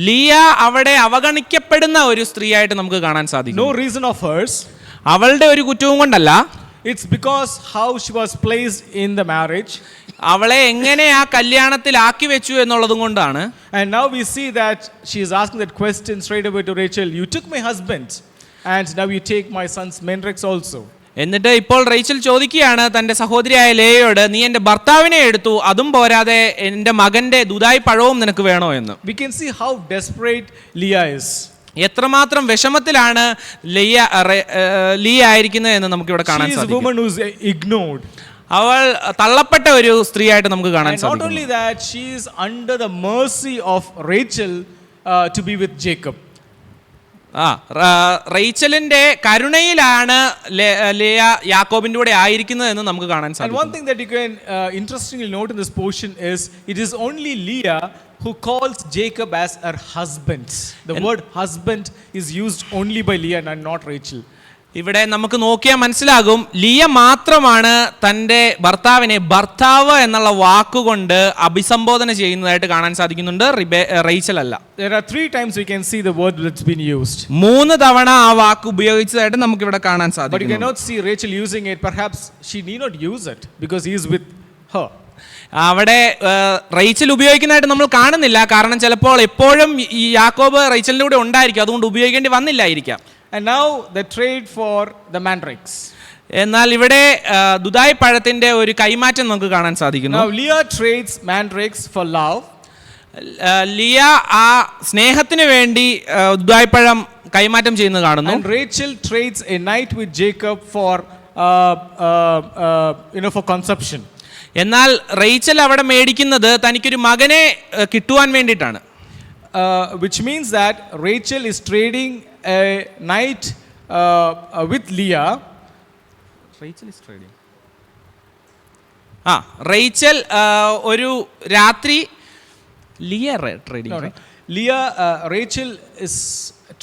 Speaker 1: Liya അവിടെ അവഗണിക്കപ്പെടുന്ന ഒരു സ്ത്രീയായിട്ട് നമുക്ക് കാണാൻ സാധിക്കും.
Speaker 2: No reason of hers.
Speaker 1: അവളുടെ ഒരു കുറ്റവും കൊണ്ടല്ല.
Speaker 2: It's because how she was placed in the marriage.
Speaker 1: അവളെ എങ്ങനെ ആ കല്യാണത്തിൽ ആക്കി വെച്ചു എന്നുള്ളതും കൊണ്ടാണ്.
Speaker 2: And now we see that she is asking that question straight away to Rachel. You took my husband and now you take my son's mandrakes also.
Speaker 1: എന്നിട്ട് ഇപ്പോൾ റേച്ചൽ ചോദിക്കുകയാണ് തൻ്റെ സഹോദരിയായ ലേയോട്, നീ എൻ്റെ ഭർത്താവിനെ എടുത്തു, അതും പോരാതെ എൻ്റെ മകൻ്റെ ദൂതായി പഴവും നിനക്ക് വേണോ എന്ന്.
Speaker 2: We can see how desperate Leah is.
Speaker 1: എത്രമാത്രം വിഷമത്തിലാണ് ലിയ ആയിരിക്കുന്നത് എന്ന് നമുക്ക് ഇവിടെ കാണാൻ സാധിക്കും.
Speaker 2: She is a woman who is ignored.
Speaker 1: അവൾ തള്ളപ്പെട്ട ഒരു സ്ത്രീയായിട്ട് നമുക്ക് കാണാൻ സാധിക്കും.
Speaker 2: Not only that, she is under the mercy of Rachel to be with Jacob.
Speaker 1: റേച്ചലിന്റെ കരുണയിലാണ് ലേയ യാക്കോബിന്റെ കൂടെ ആയിരിക്കുന്നത് എന്ന് നമുക്ക് കാണാൻ സാധിക്കും.
Speaker 2: And one thing that you can interestingly note in this portion is it is only Leah who calls Jacob as her husband. The word husband is used only by Leah and not Rachel.
Speaker 1: ഇവിടെ നമുക്ക് നോക്കിയാൽ മനസ്സിലാകും ലിയ മാത്രമാണ് തൻ്റെ ഭർത്താവിനെ ഭർത്താവ് എന്നുള്ള വാക്കുകൊണ്ട് അഭിസംബോധന ചെയ്യുന്നതായിട്ട് കാണാൻ സാധിക്കുന്നുണ്ട്, റേച്ചൽ അല്ല.
Speaker 2: There are 3 times we can see the word that's been used.
Speaker 1: 3 തവണ ആ വാക്ക് ഉപയോഗിച്ചതായിട്ട് നമുക്ക് ഇവിടെ കാണാൻ സാധിക്കും.
Speaker 2: But you cannot see Rachel using it. Perhaps she need not use it because he is with her.
Speaker 1: അവിടെ റേച്ചൽ ഉപയോഗിക്കുന്നതായിട്ട് നമ്മൾ കാണുന്നില്ല, കാരണം ചിലപ്പോൾ എപ്പോഴും ഈ യാക്കോബ് റേച്ചലിന്റെ കൂടെ ഉണ്ടായിരിക്കും, അതുകൊണ്ട് ഉപയോഗിക്കേണ്ടി വന്നില്ലായിരിക്കാം.
Speaker 2: And now the trade for the mandrakes.
Speaker 1: എന്നാൽ ഇവിടെ ദുദായി പഴത്തിന്റെ ഒരു കൈമാറ്റം നമുക്ക് കാണാൻ സാധിക്കുന്നു.
Speaker 2: Now Leah trades mandrakes for love.
Speaker 1: Liya ആ സ്നേഹത്തിന് വേണ്ടി ദുദായി പഴം കൈമാറ്റം ചെയ്യുന്നത് കാണുന്നു.
Speaker 2: And Rachel trades a night with Jacob for for conception.
Speaker 1: എന്നാൽ റേച്ചൽ അവിടെ മേടിക്കുന്നത് തനിക്കൊരു മകനെ കിട്ടുവാൻ വേണ്ടിയിട്ടാണ്.
Speaker 2: Which means that Rachel is trading a night with Leah.
Speaker 1: Rachel is trading. Rachel ഒരു രാത്രി
Speaker 2: Rachel is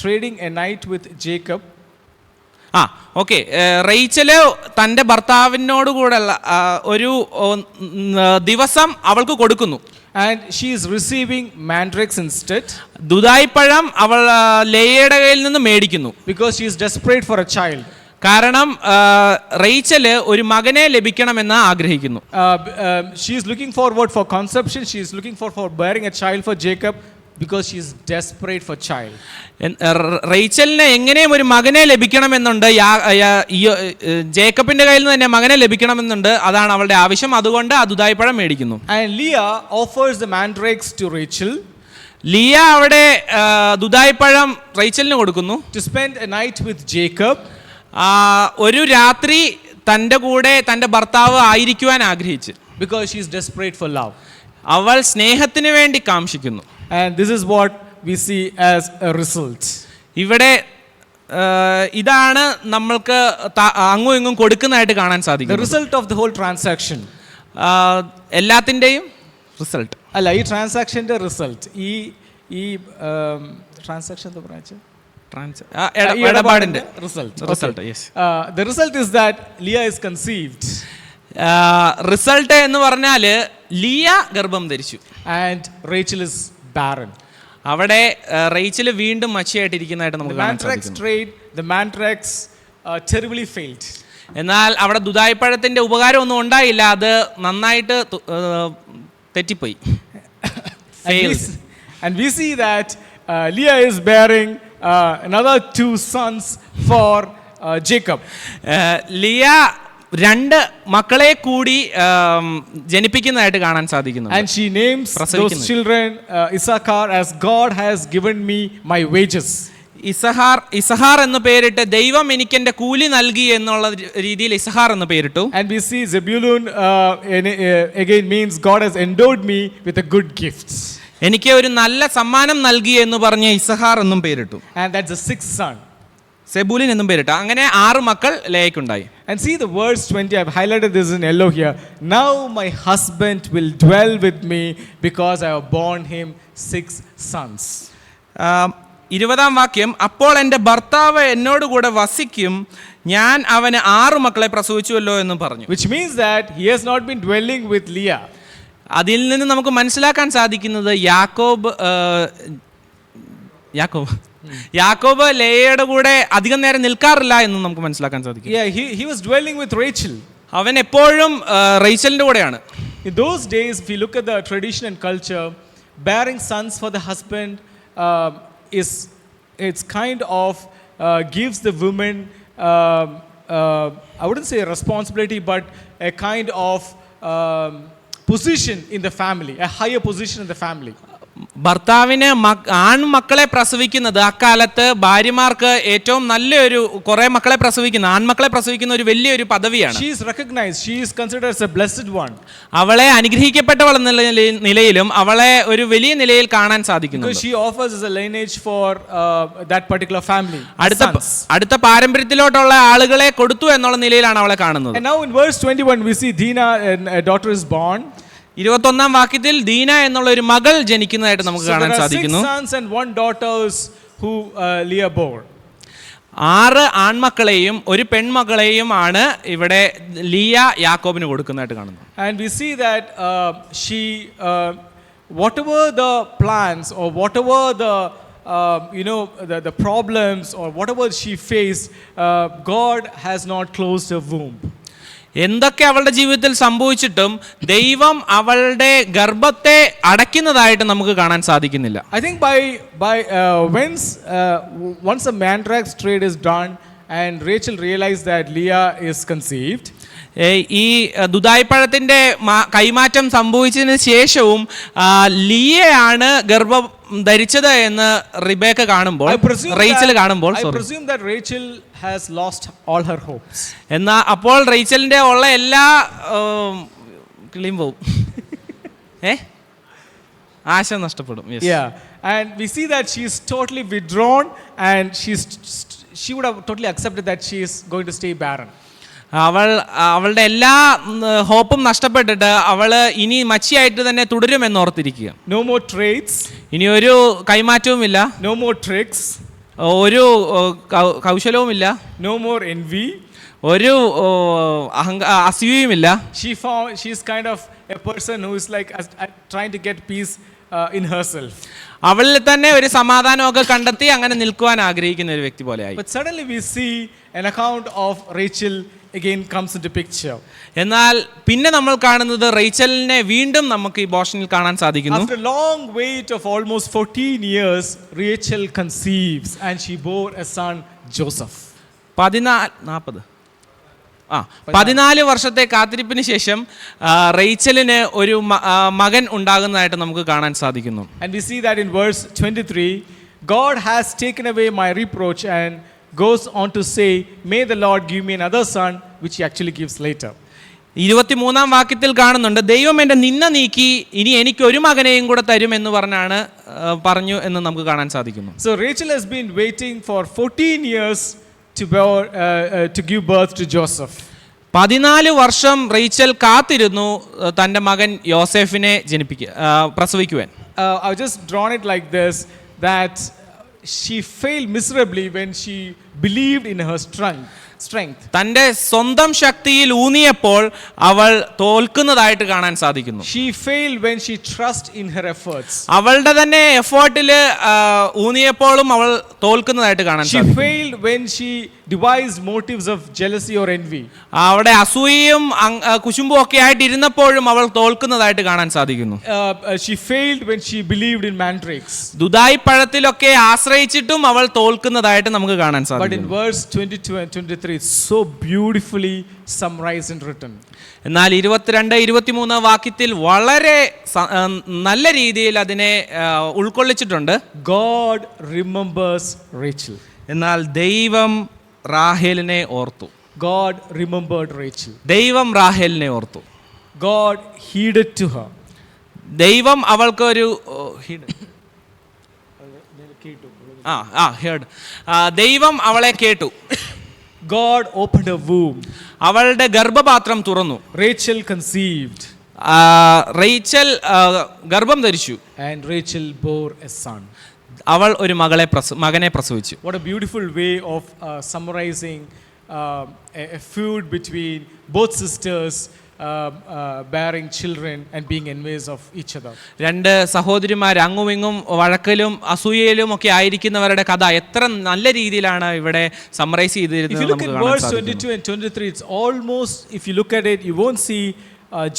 Speaker 2: trading a night with Jacob.
Speaker 1: Okay, Rachel തൻ്റെ ഭർത്താവിനോട് കൂടെയുള്ള ഒരു ദിവസം അവൾക്ക് കൊടുക്കുന്നു.
Speaker 2: And she is receiving mandrakes instead.
Speaker 1: ദുദായി പഴം അവൾ ലേയയുടെ കയ്യിൽ നിന്ന് മേടിക്കുന്നു.
Speaker 2: Because she is desperate for a child.
Speaker 1: കാരണം റേച്ചല് ഒരു മകനെ ലഭിക്കണമെന്ന് ആഗ്രഹിക്കുന്നു.
Speaker 2: She is looking forward for conception. She is looking for bearing a child for Jacob because she is desperate for child.
Speaker 1: റേച്ചലിന് എങ്ങനെയും ഒരു മകനെ ലഭിക്കണമെന്നുണ്ട്. ജേക്കബിന്റെ കയ്യിൽ നിന്ന് തന്നെ മകനെ ലഭിക്കണമെന്നുണ്ട്. അതാണ് അവളുടെ ആവശ്യം. അതുകൊണ്ട് ആ ദുദായിപ്പഴം മേടിക്കുന്നു.
Speaker 2: And Leah offers the mandrakes to Rachel.
Speaker 1: Liya അവിടെ ദുദായിപ്പഴം റേച്ചലിന് കൊടുക്കുന്നു.
Speaker 2: To spend a night with Jacob.
Speaker 1: ഒരു രാത്രി തൻ്റെ കൂടെ തൻ്റെ ഭർത്താവ് ആയിരിക്കുവാൻ ആഗ്രഹിച്ച്.
Speaker 2: Because she is desperate for love.
Speaker 1: അവൾ സ്നേഹത്തിന് വേണ്ടി കാംക്ഷിക്കുന്നു.
Speaker 2: And this is what we see as a result.
Speaker 1: ഇവിടെ ഇതാണ് നമ്മൾക്ക് അങ്ങും ഇങ്ങും കൊടുക്കുന്നതായിട്ട് കാണാൻ സാധിക്കും.
Speaker 2: The result of the whole transaction.
Speaker 1: എല്ലാത്തിൻ്റെയും റിസൾട്ട്
Speaker 2: അല്ല, ഈ ട്രാൻസാക്ഷൻ്റെ റിസൾട്ട്, ഈ ട്രാൻസാക്ഷൻ എന്താ പറയുക,
Speaker 1: ഇടപാടിന്റെ
Speaker 2: result. The result is that Leah is conceived.
Speaker 1: Result എന്ന് പറഞ്ഞാൽ ലിയ ഗർഭം ധരിച്ചു.
Speaker 2: And Rachel is barren.
Speaker 1: അവിടെ റേച്ചൽ വീണ്ടും മച്ചിയായിട്ടിരിക്കുന്നതായിട്ട് നമുക്ക് കാണാൻ സാധിക്കും.
Speaker 2: The mandrakes terribly failed.
Speaker 1: എന്നാൽ അവിടെ ദുദായിപ്പഴത്തിന്റെ ഉപകാരമൊന്നും ഉണ്ടായില്ല. അത് നന്നായിട്ട് തെറ്റിപ്പോയി.
Speaker 2: And we see that Leah is bearing another 2 sons for Jacob.
Speaker 1: Liya 2 മക്കളെ കൂടി ജനിപ്പിക്കുന്നതായിട്ട് കാണാൻ സാധിക്കുന്നു.
Speaker 2: And she names those children Issachar, as God has given me my wages. ഇസഹാർ എന്ന് പേരിട്ട് ദൈവം എനിക്ക് എന്റെ കൂലി നൽകി എന്നുള്ള രീതിയിൽ ഇസഹാർ എന്ന് പേരിട്ടു. And we see Zebulun again means God has endowed me with a good gift.
Speaker 1: എനിക്ക് ഒരു നല്ല സമ്മാനം നൽകി എന്ന് പറഞ്ഞ് ഇസഹാർ എന്നും പേരിട്ടു.
Speaker 2: And that's the 6th son.
Speaker 1: സെബൂലിൻ എന്നും പേരിട്ടു. അങ്ങനെ 6 മക്കൾ ലേയ്ക്കുണ്ടായി.
Speaker 2: And see the verse 20, I've highlighted this in yellow here. Now my husband will dwell with me because I have borne him 6 sons.
Speaker 1: 20-ാം വാക്യം, അപ്പോൾ എൻ്റെ ഭർത്താവ് എന്നോട് കൂടെ വസിക്കും, ഞാൻ അവന് 6 മക്കളെ പ്രസവിച്ചുവല്ലോ എന്ന് പറഞ്ഞു.
Speaker 2: Which means that he has not been dwelling with Leah.
Speaker 1: അതിൽ നിന്ന് നമുക്ക് മനസ്സിലാക്കാൻ സാധിക്കുന്നത് യാക്കോബ് ലേയയുടെ കൂടെ അധികം നേരം നിൽക്കാറില്ല എന്ന് നമുക്ക് മനസ്സിലാക്കാൻ സാധിക്കും.
Speaker 2: Yeah, he was dwelling with Rachel.
Speaker 1: അവൻ എപ്പോഴും റേച്ചലിന്റെ കൂടെയാണ്.
Speaker 2: In those days, if you look at the tradition and culture, bearing sons for the husband it's kind of gives the woman I wouldn't say a responsibility, but a kind of position in the family, a higher position in the family.
Speaker 1: ഭർത്താവിന് ആൺമക്കളെ പ്രസവിക്കുന്നത് അക്കാലത്ത് ഭാര്യമാർക്ക് ഏറ്റവും നല്ലൊരു കുറെ മക്കളെ പ്രസവിക്കുന്ന ആൺമക്കളെ പ്രസവിക്കുന്ന ഒരു വലിയൊരു പദവിയാണ്.
Speaker 2: She is recognized, she is considered as a blessed one.
Speaker 1: അവളെ അനുഗ്രഹിക്കപ്പെട്ടവൾ എന്ന നിലയിലും അവളെ ഒരു വലിയ നിലയിൽ കാണാൻ സാധിക്കുന്നു.
Speaker 2: Because she offers as a lineage for that particular family.
Speaker 1: അടുത്ത പാരമ്പര്യത്തിലോട്ടുള്ള ആളുകളെ കൊടുത്തു എന്നുള്ള നിലയിലാണ് അവളെ കാണുന്നത്.
Speaker 2: And now in verse 21 we see Dinah, a daughter is born.
Speaker 1: 21-ാം വാക്യത്തിൽ ദീന എന്നുള്ള ഒരു മകൾ ജനിക്കുന്നതായിട്ട് നമുക്ക് കാണാൻ സാധിക്കുന്നു.
Speaker 2: 6 sons and 1 daughters who Leah bore.
Speaker 1: 6 ആൺമക്കളെയും ഒരു പെൺമകളെയും ആണ് ഇവിടെ ലിയ യാക്കോബിന് കൊടുക്കുന്നതായിട്ട് കാണുന്നു.
Speaker 2: And we see that she whatever the plans or whatever the the problems or whatever she faced, God has not closed her womb.
Speaker 1: എന്തൊക്കെ അവളുടെ ജീവിതത്തിൽ സംഭവിച്ചിട്ടും ദൈവം അവളുടെ ഗർഭത്തെ അടയ്ക്കുന്നതായിട്ട് നമുക്ക് കാണാൻ സാധിക്കുന്നില്ല.
Speaker 2: I think by once the mandrake's trade is done and Rachel realized that Leah is conceived,
Speaker 1: ഈ ദുദായിപ്പഴത്തിന്റെ കൈമാറ്റം സംഭവിച്ചതിന് ശേഷവും ലിയയാണ് ഗർഭം ധരിച്ചത് എന്ന് റിബേക്ക കാണുമ്പോൾ, റേച്ചൽ കാണുമ്പോൾ,
Speaker 2: I presume that Rachel has lost all her hopes.
Speaker 1: എന്നാ അപ്പോൾ റേച്ചലിന്റെ ഉള്ള എല്ലാ കിളിയും പോവും, ആശ നഷ്ടപ്പെടും.
Speaker 2: Yeah, and we see that she is totally withdrawn and she would have totally accepted that she is going to stay barren.
Speaker 1: അവളുടെ എല്ലാ ഹോപ്പും നഷ്ടപ്പെട്ടിട്ട് അവള് ഇനി മച്ചിയായിട്ട് തന്നെ തുടരുമെന്ന് ഓർത്തിരിക്കുക.
Speaker 2: No more trades.
Speaker 1: ഇനി ഒരു കൈമാറ്റവുമില്ല.
Speaker 2: No more tricks.
Speaker 1: ഒരു കൗശലവുമില്ല.
Speaker 2: No more envy.
Speaker 1: ഒരു അസൂയയുമില്ല.
Speaker 2: She is kind of a person who is like trying to get peace in herself.
Speaker 1: അവളിൽ തന്നെ ഒരു സമാധാനമൊക്കെ കണ്ടെത്തി അങ്ങനെ നിൽക്കുവാൻ ആഗ്രഹിക്കുന്ന ഒരു വ്യക്തി പോലെയായി.
Speaker 2: But suddenly we see an account of Rachel again comes into picture.
Speaker 1: എന്നാൽ പിന്നെ നമ്മൾ കാണുന്നത് റേച്ചലിനെ വീണ്ടും നമുക്ക് ഈ പോർഷനിൽ കാണാൻ സാധിക്കുന്നു.
Speaker 2: After a long wait of almost 14 years, Rachel conceives and she bore a son, Joseph.
Speaker 1: 14 വർഷത്തെ കാത്തിരിപ്പിന് ശേഷം റേച്ചലിന് ഒരു മകൻ ഉണ്ടാകുന്നതായിട്ട് നമുക്ക് കാണാൻ സാധിക്കുന്നു.
Speaker 2: And we see that in verse 23, God has taken away my reproach, and goes on to say, may the Lord give me another son, which he actually gives later.
Speaker 1: 23-ാം വാക്യത്തിൽ കാണുന്നുണ്ട്, ദൈവം എൻ്റെ നിന്ന നീക്കി ഇനി എനിക്ക് ഒരു മകനെയും കൂടെ തരും എന്ന് പറഞ്ഞു എന്ന് നമുക്ക് കാണാൻ സാധിക്കുന്നു.
Speaker 2: So Rachel has been waiting for 14 years to give birth to Joseph.
Speaker 1: 14 വർഷം റേച്ചൽ കാത്തിരുന്നു തൻ്റെ മകൻ യോസേഫിനെ പ്രസവിക്കുവാൻ.
Speaker 2: I've just drawn it like this, that she failed miserably when she believed in her strength.
Speaker 1: തൻ്റെ സ്വന്തം ശക്തിയിൽ ഊന്നിയപ്പോൾ അവൾ തോൽക്കുന്നതായിട്ട് കാണാൻ സാധിക്കുന്നു.
Speaker 2: She failed when she trust in her efforts.
Speaker 1: അവളുടെ തന്നെ എഫേർട്ടിൽ ഊന്നിയപ്പോഴും അവൾ തോൽക്കുന്നതായിട്ട് കാണാൻ സാധിക്കുന്നു.
Speaker 2: She failed when she devised motives of jealousy or envy.
Speaker 1: അവിടെ അസൂയയും കുശുമ്പും ഒക്കെ ആയിട്ട് ഇരുന്നപ്പോഴും അവൾ തോൽക്കുന്നതായിട്ട് കാണാൻ സാധിക്കുന്നു.
Speaker 2: She failed when she believed in mandrakes.
Speaker 1: ദുദായി പഴത്തിലൊക്കെ ആശ്രയിച്ചിട്ടും അവൾ തോൽക്കുന്നതായിട്ട് നമുക്ക് കാണാൻ സാധിക്കുന്നു.
Speaker 2: But in verse 22 and 23, it's so beautifully summarized and written.
Speaker 1: എന്നാൽ 22-23 വാക്യത്തിൽ വളരെ നല്ല രീതിയിൽ അതിനെ ഉൾക്കൊള്ളിച്ചിട്ടുണ്ട്.
Speaker 2: God remembers Rachel.
Speaker 1: എന്നാൽ ദൈവം റാഹേലിനെ ഓർത്തു.
Speaker 2: God remembered Rachel.
Speaker 1: ദൈവം റാഹേലിനെ ഓർത്തു.
Speaker 2: God heeded to her.
Speaker 1: ദൈവം അവൾക്ക് ഒരു ദൈവം അവളെ കേട്ടു.
Speaker 2: God opened her womb.
Speaker 1: അവളുടെ ഗർഭപാത്രം തുറന്നു.
Speaker 2: Rachel conceived.
Speaker 1: റേച്ചൽ ഗർഭം ധരിച്ചു.
Speaker 2: And Rachel bore a son.
Speaker 1: അവൾ ഒരു മകനെ പ്രസവിച്ചു.
Speaker 2: What a beautiful way of summarizing a feud between both sisters, bearing children and being enemies of each other.
Speaker 1: രണ്ട് സഹോദരിമാർ അങ്ങും ഇങ്ങും വഴക്കലും അസൂയയിലും ഒക്കെ ആയിരിക്കുന്നവരുടെ കഥ എത്ര നല്ല രീതിയിലാണ് ഇവിടെ സമ്മറൈസ് ചെയ്തിരുന്നത്.
Speaker 2: If you look at verse 22 and 23, it's almost, if you look at it, you won't see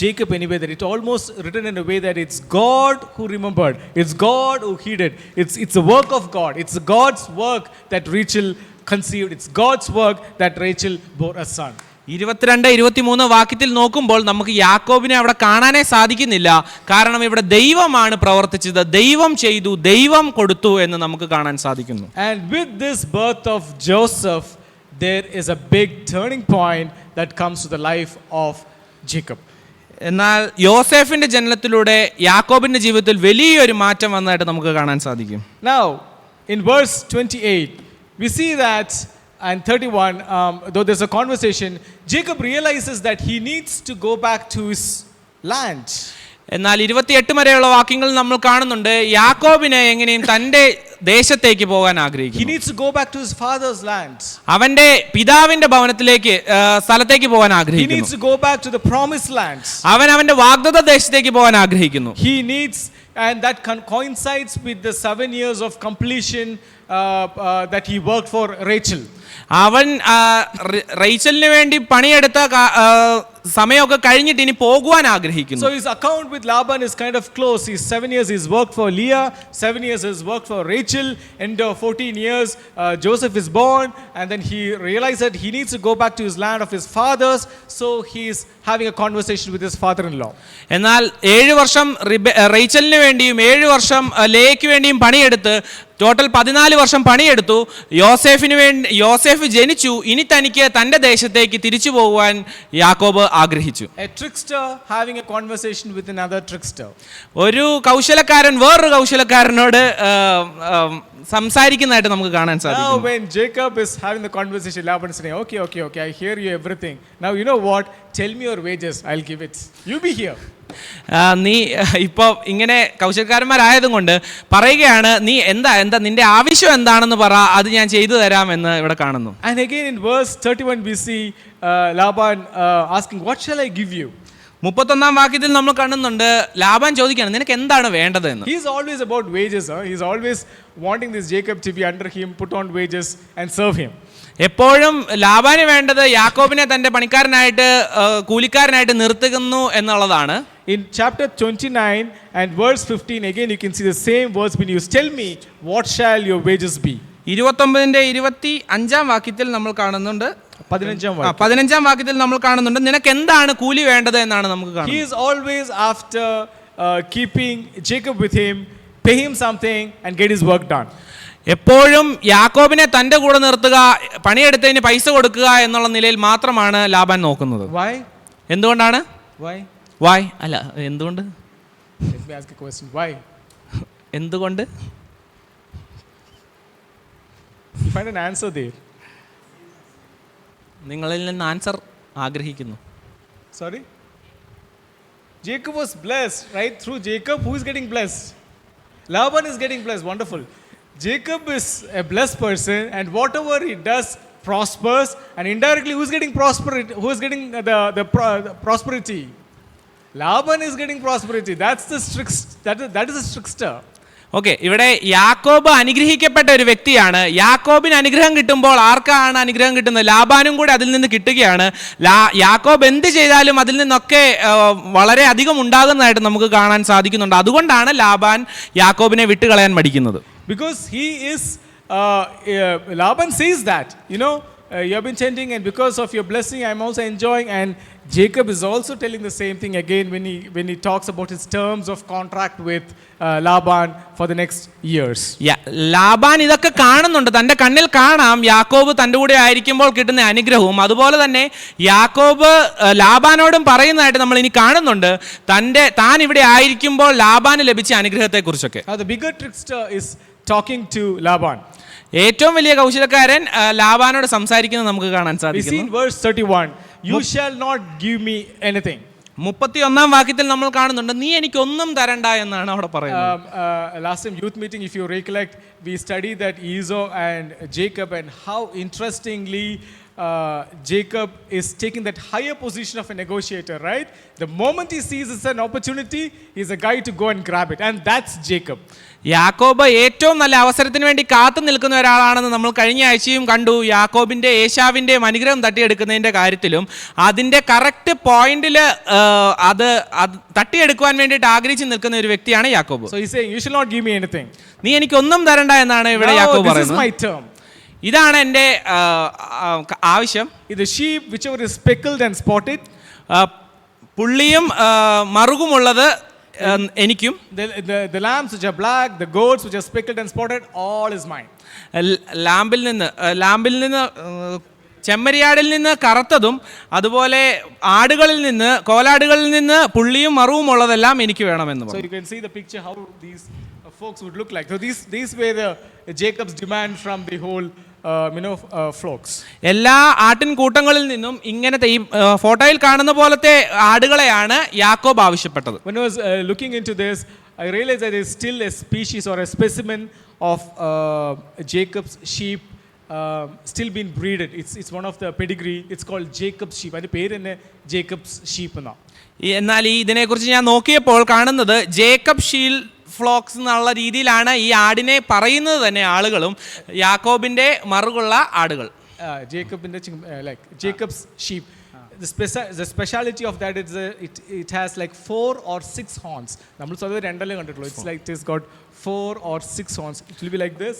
Speaker 2: Jacob anyway, that it's almost written in a way that it's God who remembered, it's God who heeded, it's the work of God, it's God's work that Rachel conceived, it's God's work that Rachel bore a son.
Speaker 1: 22-23 വാക്യത്തിൽ നോക്കുമ്പോൾ നമുക്ക് യാക്കോബിനെ അവിടെ കാണാനേ സാധിക്കുന്നില്ല. കാരണം ഇവിടെ ദൈവമാണ് പ്രവർത്തിച്ചത്, ദൈവം ചെയ്തു, ദൈവം കൊടുത്തു എന്ന് നമുക്ക് കാണാൻ സാധിക്കുന്നു.
Speaker 2: And with this birth of Joseph, there is a big turning point that comes to the life of Jacob.
Speaker 1: എന്നാൽ യോസേഫിന്റെ ജനനത്തിലൂടെ യാക്കോബിന്റെ ജീവിതത്തിൽ വലിയൊരു മാറ്റം വന്നതായിട്ട് നമുക്ക് കാണാൻ സാധിക്കും.
Speaker 2: Now, in verse 28, we see that, and 31, though there's a conversation, Jacob realizes that he needs to go back to his land.
Speaker 1: എന്നാൽ 28 വരെയുള്ള വാക്യങ്ങൾ നമ്മൾ കാണുന്നുണ്ട്, യാക്കോബിനെ എങ്ങനെയും തന്റെ ദേശത്തേക്ക് പോകാൻ
Speaker 2: He
Speaker 1: ആഗ്രഹിക്കുന്നു.
Speaker 2: needs to go back to his father's land.
Speaker 1: അവന്റെ പിതാവിന്റെ സ്ഥലത്തേക്ക് പോകാൻ
Speaker 2: He
Speaker 1: ആഗ്രഹിക്കുന്നു.
Speaker 2: needs to go back to the promised land.
Speaker 1: അവന്റെ വാഗ്ദത്ത ദേശത്തേക്ക് പോകാൻ ആഗ്രഹിക്കുന്നു.
Speaker 2: He needs, and that coincides with the 7 years of completion that he worked for Rachel.
Speaker 1: അവൻ റേച്ചലിന് വേണ്ടി പണിയെടുത്ത സമയമൊക്കെ കഴിഞ്ഞിട്ട് ഇനി പോകുവാൻ ആഗ്രഹിക്കുന്നു.
Speaker 2: So his account with Laban is kind of close. He's 7 years he's worked for Leah, 7 years he's worked for Rachel, and 14 years Joseph is born, and then he realized that he needs to go back to his land of his fathers, so he's having a conversation with his father-in-law.
Speaker 1: എന്നാൽ 7 വർഷം റേച്ചലിന് വേണ്ടിയും 7 വർഷം ലേയ്ക്ക് വേണ്ടിയും പണിയെടുത്ത് total 14 വർഷം പണിയെടുത്തു. യോസേഫ് ജനിച്ചു, ഇനി തനിക്ക് തന്റെ ദേശത്തേക്ക് തിരിച്ചു പോകുവാൻ യാക്കോബ് ആഗ്രഹിച്ചു.
Speaker 2: A trickster having a conversation with another trickster.
Speaker 1: ഒരു കൗശലക്കാരൻ വേറൊരു കൗശലക്കാരനോട് സംസാരിക്കുന്നതായിട്ട് നമുക്ക് കാണാൻ
Speaker 2: Now
Speaker 1: സാധിക്കും.
Speaker 2: when Jacob is having the conversation, Laban is saying, okay, I hear you everything. Now you know what? Tell me your wages, I'll give it. You be here.
Speaker 1: നീ ഇപ്പോൾ ഇങ്ങനെ കൗശലക്കാരന്മാരായതും കൊണ്ട് പറയുകയാണ്, നീ എന്താ നിന്റെ ആവശ്യം എന്താണെന്ന് പറ, അത് ഞാൻ ചെയ്തു തരാമെന്ന് ഇവിടെ കാണുന്നു.
Speaker 2: And again in verse 31 we see Laban asking, what shall I give you?
Speaker 1: 31-ാം വാക്യത്തിൽ നമ്മൾ കാണുന്നുണ്ട് ലാബാൻ ചോദിക്കുകയാണ് നിനക്ക് എന്താണ് വേണ്ടത് എന്ന്.
Speaker 2: He's always about wages. He's always wanting this Jacob to be under him, put on wages and serve him.
Speaker 1: എപ്പോഴും ലാബാന് വേണ്ടത് യാക്കോബിനെ തന്റെ പണിക്കാരനായിട്ട് കൂലിക്കാരനായിട്ട് നിർത്തുന്നു എന്നുള്ളതാണ്.
Speaker 2: In chapter 29 and verse 15 again you can see the same words being used. Tell me what shall your wages be?
Speaker 1: 29-ന്റെ 25-ാം വാക്യത്തിൽ നമ്മൾ കാണുന്നുണ്ട്. 15-ാം വാക്യത്തിൽ നമ്മൾ കാണുന്നുണ്ട് നിനക്ക് എന്താണ് കൂലി വേണ്ടത് എന്നാണ് നമുക്ക് കാണുന്നത്.
Speaker 2: He is always after keeping Jacob with him, pay him something and get his work done.
Speaker 1: എപ്പോഴും യാക്കോബിനെ തന്റെ കൂടെ നിർത്തുക, പണിയെടുത്തതിന് പൈസ കൊടുക്കുക എന്നുള്ള നിലയിൽ മാത്രമാണ് ലാബാൻ നോക്കുന്നത്.
Speaker 2: Why?
Speaker 1: എന്തുകൊണ്ടാണ്?
Speaker 2: Why?
Speaker 1: അല്ല എന്തുകൊണ്ട്?
Speaker 2: Let me ask a question. Why?
Speaker 1: എന്തുകൊണ്ട്?
Speaker 2: You find an answer there.
Speaker 1: നിങ്ങളിൽ നിന്ന് ആൻസർ ആഗ്രഹിക്കുന്നു.
Speaker 2: Sorry? Jacob was blessed, right? Through Jacob, who is getting blessed? Laban is getting blessed. Wonderful. Jacob is a blessed person, and whatever he does prospers, and indirectly, who is getting prosperity? Who is getting the prosperity? Laban is getting prosperity. That is the trickster.
Speaker 1: Okay, ഇവിടെ യാക്കോബ് അനുഗ്രഹിക്കപ്പെട്ട ഒരു വ്യക്തിയാണ്. യാക്കോബിന് അനുഗ്രഹം കിട്ടുമ്പോൾ ആർക്കാണ് അനുഗ്രഹം കിട്ടുന്നത്? ലാബാനും കൂടെ അതിൽ നിന്ന് കിട്ടുകയാണ്. യാക്കോബ് എന്ത് ചെയ്താലും അതിൽ നിന്നൊക്കെ വളരെ അധികം ഉണ്ടാകുന്നതായിട്ട് നമുക്ക് കാണാൻ സാധിക്കുന്നുണ്ട്. അതുകൊണ്ടാണ് ലാബാൻ യാക്കോബിനെ വിട്ടുകളയാൻ മടിക്കുന്നത്.
Speaker 2: Because he is, Laban says that, you have been chanting, and because of your blessing, I'm also enjoying. And Jacob is also telling the same thing again when he talks about his terms of contract with Laban for the next years.
Speaker 1: Laban ഇതൊക്കെ കാണുന്നുണ്ട്, തൻ്റെ കണ്ണിൽ കാണാം യാക്കോബ് തൻ്റെ കൂടെ ആയിരിക്കുമ്പോൾ കിട്ടുന്ന അനുഗ്രഹവും. അതുപോലെ തന്നെ യാക്കോബ് ലാബാനോടും പറയുന്നതായിട്ട് നമ്മൾ ഇനി കാണുന്നുണ്ട്, താൻ ഇവിടെ ആയിരിക്കുമ്പോൾ ലാബാന് ലഭിച്ച അനുഗ്രഹത്തെക്കുറിച്ചൊക്കെ.
Speaker 2: The bigger trickster is talking to Laban.
Speaker 1: ഏറ്റവും വലിയ കൗശലക്കാരൻ ലാബാനോട് സംസാരിക്കുന്നത് നമുക്ക് കാണാൻ സാധിക്കും.
Speaker 2: We see in verse 31, you shall not give me anything.
Speaker 1: 31-ാം വാക്യത്തിൽ നമ്മൾ കാണുന്നുണ്ട് നീ എനിക്ക് ഒന്നും തരണ്ട എന്നാണ് അവിടെ പറയുന്നത്.
Speaker 2: Last time youth meeting, if you recollect, we studied that Esau and Jacob, and how interestingly Jacob is taking that higher position of a negotiator, right? The moment he sees it's an opportunity, he's a guy to go and grab it, and that's Jacob.
Speaker 1: യാക്കോബ് ഏറ്റവും നല്ല അവസരത്തിന് വേണ്ടി കാത്തു നിൽക്കുന്ന ഒരാളാണെന്ന് നമ്മൾ കഴിഞ്ഞ ആഴ്ചയും കണ്ടു. യാക്കോബിന്റെ ഏശാവിന്റെയും അനുഗ്രഹം തട്ടിയെടുക്കുന്നതിന്റെ കാര്യത്തിലും അതിന്റെ കറക്റ്റ് പോയിന്റിൽ അത് തട്ടിയെടുക്കുവാൻ വേണ്ടിയിട്ട് ആഗ്രഹിച്ച് നിൽക്കുന്ന ഒരു വ്യക്തിയാണ് യാക്കോബ്.
Speaker 2: So he's saying, you shall not give me anything.
Speaker 1: നീ എനിക്ക് ഒന്നും തരണ്ട എന്നാണ് ഇവിടെ യാക്കോബ് പറയുന്നത്.
Speaker 2: This is my term.
Speaker 1: ഇതാണ് എൻ്റെ ആവശ്യം.
Speaker 2: The sheep whichever is speckled and spotted,
Speaker 1: പുള്ളിയും മറുകുമുള്ളത് എനിക്കും,
Speaker 2: the lambs which are black, the goats which are speckled and spotted, all is mine.
Speaker 1: ലാമ്പിൽ നിന്ന് ചെമ്മരിയാടിൽ നിന്ന് കറുത്തതും അതുപോലെ ആടുകളിൽ നിന്ന് കോലാടുകളിൽ നിന്ന് പുള്ളിയും മറുവും ഉള്ളതെല്ലാം എനിക്ക് വേണമെന്ന് പറഞ്ഞു.
Speaker 2: So you can see the picture how these folks would look like. So these were the Jacob's demand from the whole flocks.
Speaker 1: എല്ലാ ആട്ടിൻ കൂട്ടങ്ങളിൽ നിന്നും ഇങ്ങനത്തെ ഈ ഫോട്ടോയിൽ കാണുന്ന പോലത്തെ ആടുകളെയാണ് യാക്കോബ് ആവശ്യപ്പെട്ടത്.
Speaker 2: When I was looking into this, I realized that there is still a species or a specimen of Jacob's sheep still being breeded. It's one of the pedigree. It's called Jacob's sheep. അതിന്റെ പേര് തന്നെ Jacob's sheep എന്നാ.
Speaker 1: എന്നാൽ ഈ ഇതിനെക്കുറിച്ച് ഞാൻ നോക്കിയപ്പോൾ കാണുന്നത് ജേക്കബ് ഷീൽ ഫ്ലോക്സ് എന്നുള്ള രീതിയിലാണ് ഈ ആടിനെ പറയുന്നത് തന്നെ ആളുകളും. യാക്കോബിന്റെ മറുകുള്ള ആടുകൾ,
Speaker 2: Jacob's sheep. The speciality of that is it has like 4 or 6 horns. നമ്മൾ സാധാരണ രണ്ടല്ലേ കണ്ടിട്ടുള്ളൂ. It's like it has got 4 or 6 horns. It will be like this,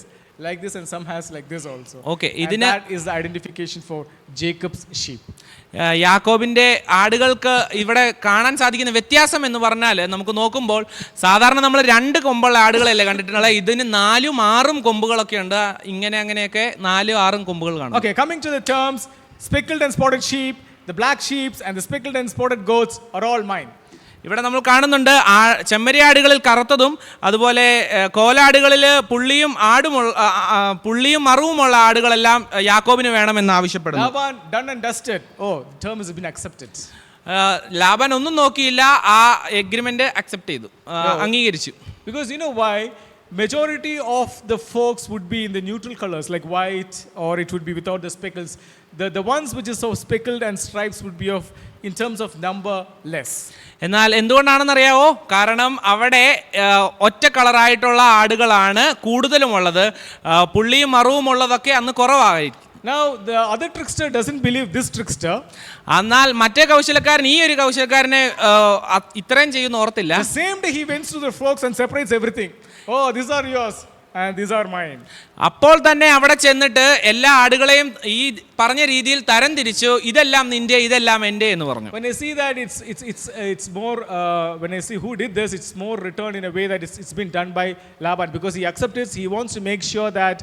Speaker 2: and some has like this also.
Speaker 1: Okay,
Speaker 2: and that is the identification for Jacob's sheep.
Speaker 1: യാക്കോബിന്റെ ആടുകൾക്ക് ഇവിടെ കാണാൻ സാധിക്കുന്ന വ്യത്യാസം എന്ന് പറഞ്ഞാൽ നമുക്ക് നോക്കുമ്പോൾ സാധാരണ നമ്മൾ 2 കൊമ്പുള്ള ആടുകളല്ലേ കണ്ടിട്ടുള്ളത്. ഇതിന് 4ഉം 6ഉം കൊമ്പുകളൊക്കെ ഉണ്ട്. അങ്ങനെയൊക്കെ 4, 6 കൊമ്പുകൾ കാണും.
Speaker 2: Okay, coming to the terms, speckled and spotted sheep, the black sheep and the speckled and spotted goats are all mine.
Speaker 1: ഇവിടെ നമ്മൾ കാണുന്നുണ്ട് ചെമ്മരിയാടുകളിൽ കറുത്തതും അതുപോലെ കോലാടുകളിൽ പുള്ളിയും മറുവുമുള്ള ആടുകളെല്ലാം യാക്കോബിന് വേണമെന്ന് ആവശ്യപ്പെടുന്നു.
Speaker 2: Laban done and dusted. Oh, the term has been accepted.
Speaker 1: Laban ഒന്നും നോക്കിയില്ല, ആ എഗ്രിമെന്റ് അക്സെപ്റ്റ് ചെയ്തു, അംഗീകരിച്ചു.
Speaker 2: Because you know why? majority of the folks would be in the neutral colors like white, or it would be without the speckles. The ones which is so speckled and stripes would be of, in terms of number, less.
Speaker 1: എന്നാൽ എന്തുകൊണ്ടാണെന്നറിയാവോ? കാരണം അവിടെ ഒറ്റ കളറായിട്ടുള്ള ആടുകളാണ് കൂടുതലും ഉള്ളത്. പുള്ളിയും മറുവും ഉള്ളതൊക്കെ അന്ന് കുറവായിരിക്കും.
Speaker 2: Now the other trickster doesn't believe this trickster.
Speaker 1: എന്നാൽ മറ്റേ കൗശലക്കാരൻ ഈ ഒരു കൗശലക്കാരനെ ഇത്രയും ചെയ്യുന്ന ഓർത്തില്ല.
Speaker 2: The same day he went to the folks and separates everything. Oh, these are yours and these are mine.
Speaker 1: അപ്പോൾ തന്നെ അവിടെ ചെന്നിട്ട് എല്ലാ ആടുകളെയും ഈ പറഞ്ഞ രീതിയിൽ തരംതിരിച്ചു. ഇതെല്ലാം നിന്റെ, ഇതെല്ലാം എൻ്റെ എന്ന് പറഞ്ഞു.
Speaker 2: When I see that it's more when I see who did this, it's more returned in a way that it's been done by Laban, because he accepts it. He wants to make sure that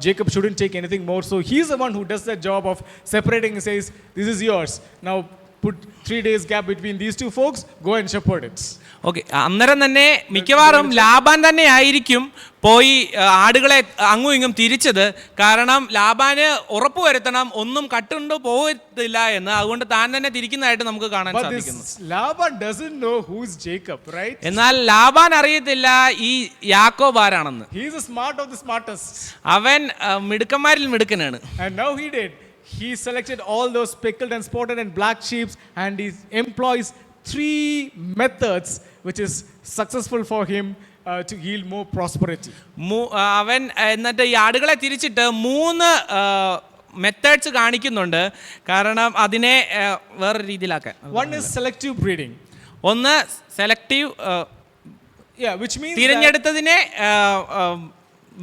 Speaker 2: Jacob shouldn't take anything more. So he's the one who does that job of separating and says, this is yours. Now put 3 days gap between these two folks, go and shepherd it.
Speaker 1: Okay, അന്നേരം തന്നെ മിക്കവാറും Laban തന്നെ ആയിരിക്കും പോയി ആടുകളെ അങ്ങും ഇങ്ങും തിരിച്ചത്. കാരണം ലാബാന് ഉറപ്പുവരുത്തണം ഒന്നും കട്ടുണ്ടോ പോകത്തില്ല എന്ന്. അതുകൊണ്ട് താൻ തന്നെ തിരിക്കുന്നതായിട്ട് നമുക്ക് കാണാൻ സാധിക്കുന്നു.
Speaker 2: Laban doesn't know who's Jacob, right?
Speaker 1: എന്നാൽ ലാബാൻ അറിയത്തില്ല ഈ യാക്കോബ് ആരാണെന്ന്.
Speaker 2: He is the smart of the smartest.
Speaker 1: അവൻ മിടുക്കന്മാരിൽ മിടുക്കനാണ്.
Speaker 2: And now he did. He selected all those speckled and spotted and black sheep, and he employs 3 methods which is successful for him to yield more prosperity.
Speaker 1: അവൻ എന്നിട്ട് ഈ ആടുകളെ തിരിച്ചിട്ട് 3 methods കാണിക്കുന്നുണ്ട്. കാരണം അതിനെ വേറെ രീതിയിലാക്കാൻ.
Speaker 2: One is selective breeding.
Speaker 1: ഒന്ന് സെലക്റ്റീവ്,
Speaker 2: which means
Speaker 1: തിരഞ്ഞെടുത്തതിനെ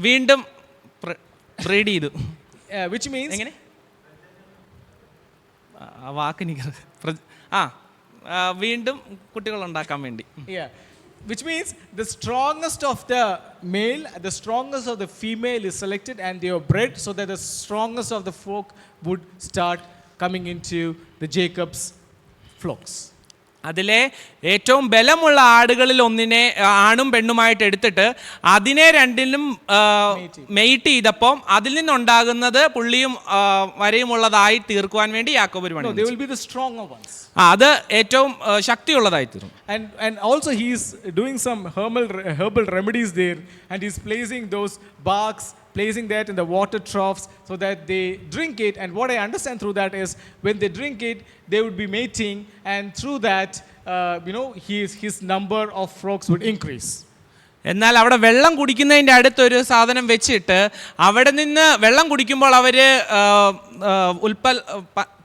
Speaker 1: വീണ്ടും ബ്രീഡ് ചെയ്തു.
Speaker 2: which means
Speaker 1: എങ്ങനെ വാക്കിനിക്ക് വീണ്ടും കുട്ടികൾ ഉണ്ടാക്കാൻ വേണ്ടി.
Speaker 2: which means the strongest of the male, the strongest of the female is selected and they are bred so that the strongest of the folk would start coming into the Jacob's flocks.
Speaker 1: അതിലെ ഏറ്റവും ബലമുള്ള ആടുകളിൽ ഒന്നിനെ ആണും പെണ്ണുമായിട്ട് എടുത്തിട്ട് അതിനെ രണ്ടിലും made ചെയ്തപ്പം അതിൽ നിന്നുണ്ടാകുന്നത് പുള്ളിയും വരയുമുള്ളതായി തീർക്കുവാൻ വേണ്ടി യാക്കോബ് പണി.
Speaker 2: They will be the stronger ones.
Speaker 1: അത് ഏറ്റവും ശക്തിയുള്ളതായി തീരും.
Speaker 2: And also he is doing some herbal remedies there, and he's placing those barks, placing that in the water troughs so that they drink it. And what I understand through that is when they drink it, they would be mating, and through that his number of frogs would increase.
Speaker 1: എന്നാൽ അവിടെ വെള്ളം കുടിക്കുന്നതിൻ്റെ അടുത്തൊരു സാധനം വെച്ചിട്ട് അവിടെ നിന്ന് വെള്ളം കുടിക്കുമ്പോൾ അവർ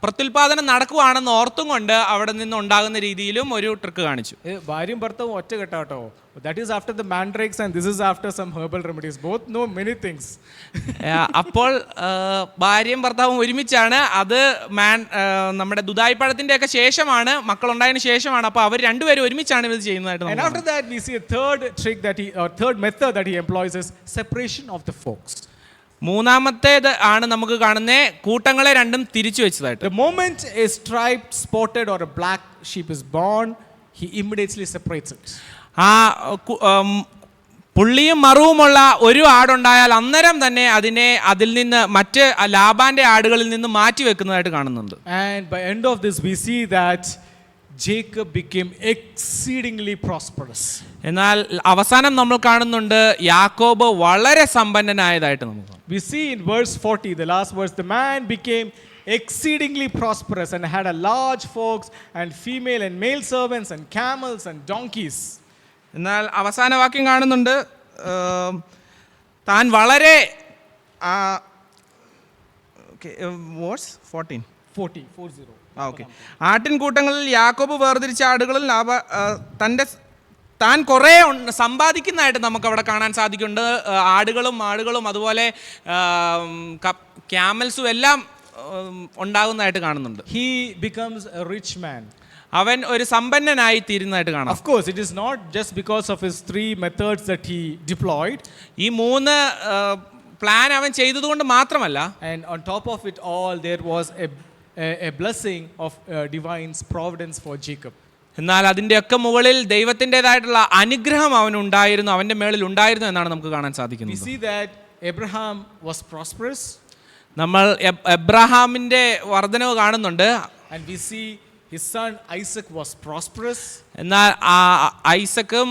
Speaker 1: പ്രത്യുൽപാദനം നടക്കുവാണെന്ന് ഓർത്തും കൊണ്ട് അവിടെ നിന്ന് ഉണ്ടാകുന്ന രീതിയിലും ഒരു ട്രിക്ക് കാണിച്ചു.
Speaker 2: ഭാര്യയും ഭർത്താവും ഒറ്റ കെട്ടാട്ടോ. That is after the mandrakes and this is after some herbal remedies. Both know many things.
Speaker 1: അപ്പോൾ ഭാര്യയും ഭർത്താവും ഒരുമിച്ചാണ്. അത് നമ്മുടെ ദുദായിപ്പഴത്തിൻ്റെ ഒക്കെ ശേഷമാണ്, മക്കളുണ്ടായതിനു ശേഷമാണ്. അപ്പോൾ അവർ രണ്ടുപേരും ഒരുമിച്ചാണ് ഇത് ചെയ്യുന്നതായിട്ട്.
Speaker 2: And after that we see a third trick third method that he employs is separation of the flocks.
Speaker 1: മൂന്നാമത്തേത് ആണ് നമുക്ക് കാണുന്ന കൂട്ടങ്ങളെ രണ്ടും തിരിച്ചു വെച്ചതായിട്ട്.
Speaker 2: The moment a striped, spotted or a black sheep is born, he immediately separates it.
Speaker 1: പുള്ളിയും മറുവുമുള്ള ഒരു ആടുണ്ടായാൽ അന്നേരം തന്നെ അതിൽ നിന്ന് മറ്റ് ലാബാന്റെ ആടുകളിൽ നിന്ന് മാറ്റി വെക്കുന്നതായിട്ട് കാണുന്നുണ്ട്.
Speaker 2: And by end of this we see that Jacob became exceedingly prosperous.
Speaker 1: എന്നാൽ അവസാനം നമ്മൾ കാണുന്നുണ്ട് യാക്കോബ് വളരെ സമ്പന്നനായതായിട്ട് നമുക്ക്.
Speaker 2: We see in verse 40, the last verse, the man became exceedingly prosperous and had a large flocks and female and male servants and camels and donkeys.
Speaker 1: എന്നാൽ അവസാന വാക്യം കാണുന്നുണ്ട്, താൻ വളരെ ആട്ടിൻകൂട്ടങ്ങളിൽ യാക്കോബ് വേർതിരിച്ച ആടുകളിൽ താൻ കുറേ സമ്പാദിക്കുന്നതായിട്ട് നമുക്ക് അവിടെ കാണാൻ സാധിക്കുന്നുണ്ട്. ആടുകളും മാടുകളും അതുപോലെ ക്യാമൽസും എല്ലാം ഉണ്ടാകുന്നതായിട്ട് കാണുന്നുണ്ട്.
Speaker 2: He becomes a rich man.
Speaker 1: അവൻ ഒരു സമ്പന്നനായി തീരുന്നതായിട്ട് കാണാം.
Speaker 2: Of course it is not just because of his 3 methods that he deployed.
Speaker 1: ഈ 3 പ്ലാൻ അവൻ ചെയ്തതുകൊണ്ട് മാത്രമല്ല,
Speaker 2: and on top of it all there was a blessing of divine providence for Jacob.
Speaker 1: എന്നാൽ അതിൻ്റെയൊക്കെ മുകളിൽ ദൈവത്തിൻ്റെതായിട്ടുള്ള അനുഗ്രഹം അവനുണ്ടായിരുന്നു, അവൻ്റെ മേളിൽ ഉണ്ടായിരുന്നു എന്നാണ് നമുക്ക് കാണാൻ സാധിക്കുന്നത്.
Speaker 2: We see that Abraham was prosperous.
Speaker 1: നമ്മൾ എബ്രഹാമിൻ്റെ വർധനവ് കാണുന്നുണ്ട്.
Speaker 2: And we see his son Isaac was prosperous.
Speaker 1: എന്നാൽ ഐസക്കും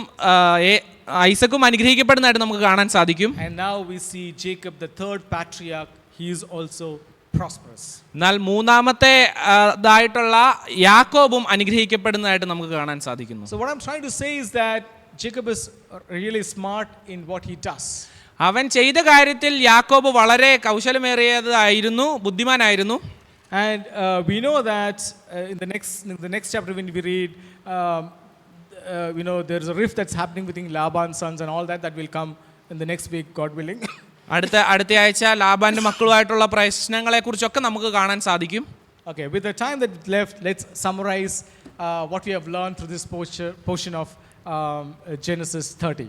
Speaker 1: ഐസക്കും അനുഗ്രഹിക്കപ്പെടുന്നതായിട്ട് നമുക്ക് കാണാൻ സാധിക്കും.
Speaker 2: And now we see Jacob, the third patriarch, he is also prosperous.
Speaker 1: എന്നാൽ മൂന്നാമത്തെ ഇതായിട്ടുള്ള യാക്കോബും അനുഗ്രഹിക്കപ്പെടുന്നതായിട്ട് നമുക്ക് കാണാൻ സാധിക്കുന്നു.
Speaker 2: So what I'm trying to say is that Jacob is really smart in what he does.
Speaker 1: അവൻ ചെയ്ത കാര്യത്തിൽ യാക്കോബ് വളരെ കൗശലമേറിയതായിരുന്നു, ബുദ്ധിമാനായിരുന്നു.
Speaker 2: And we know that in the next chapter when we read, there's a rift that's happening between Laban's sons and all that will come in the next week, God willing.
Speaker 1: അടുത്ത ആഴ്ച ലാബാന്റെ മക്കളുമായിട്ടുള്ള പ്രശ്നങ്ങളെ കുറിച്ചൊക്കെ നമുക്ക് കാണാൻ സാധിക്കും.
Speaker 2: Okay, with the time that left, let's summarize what we have learned through this portion of Genesis 30.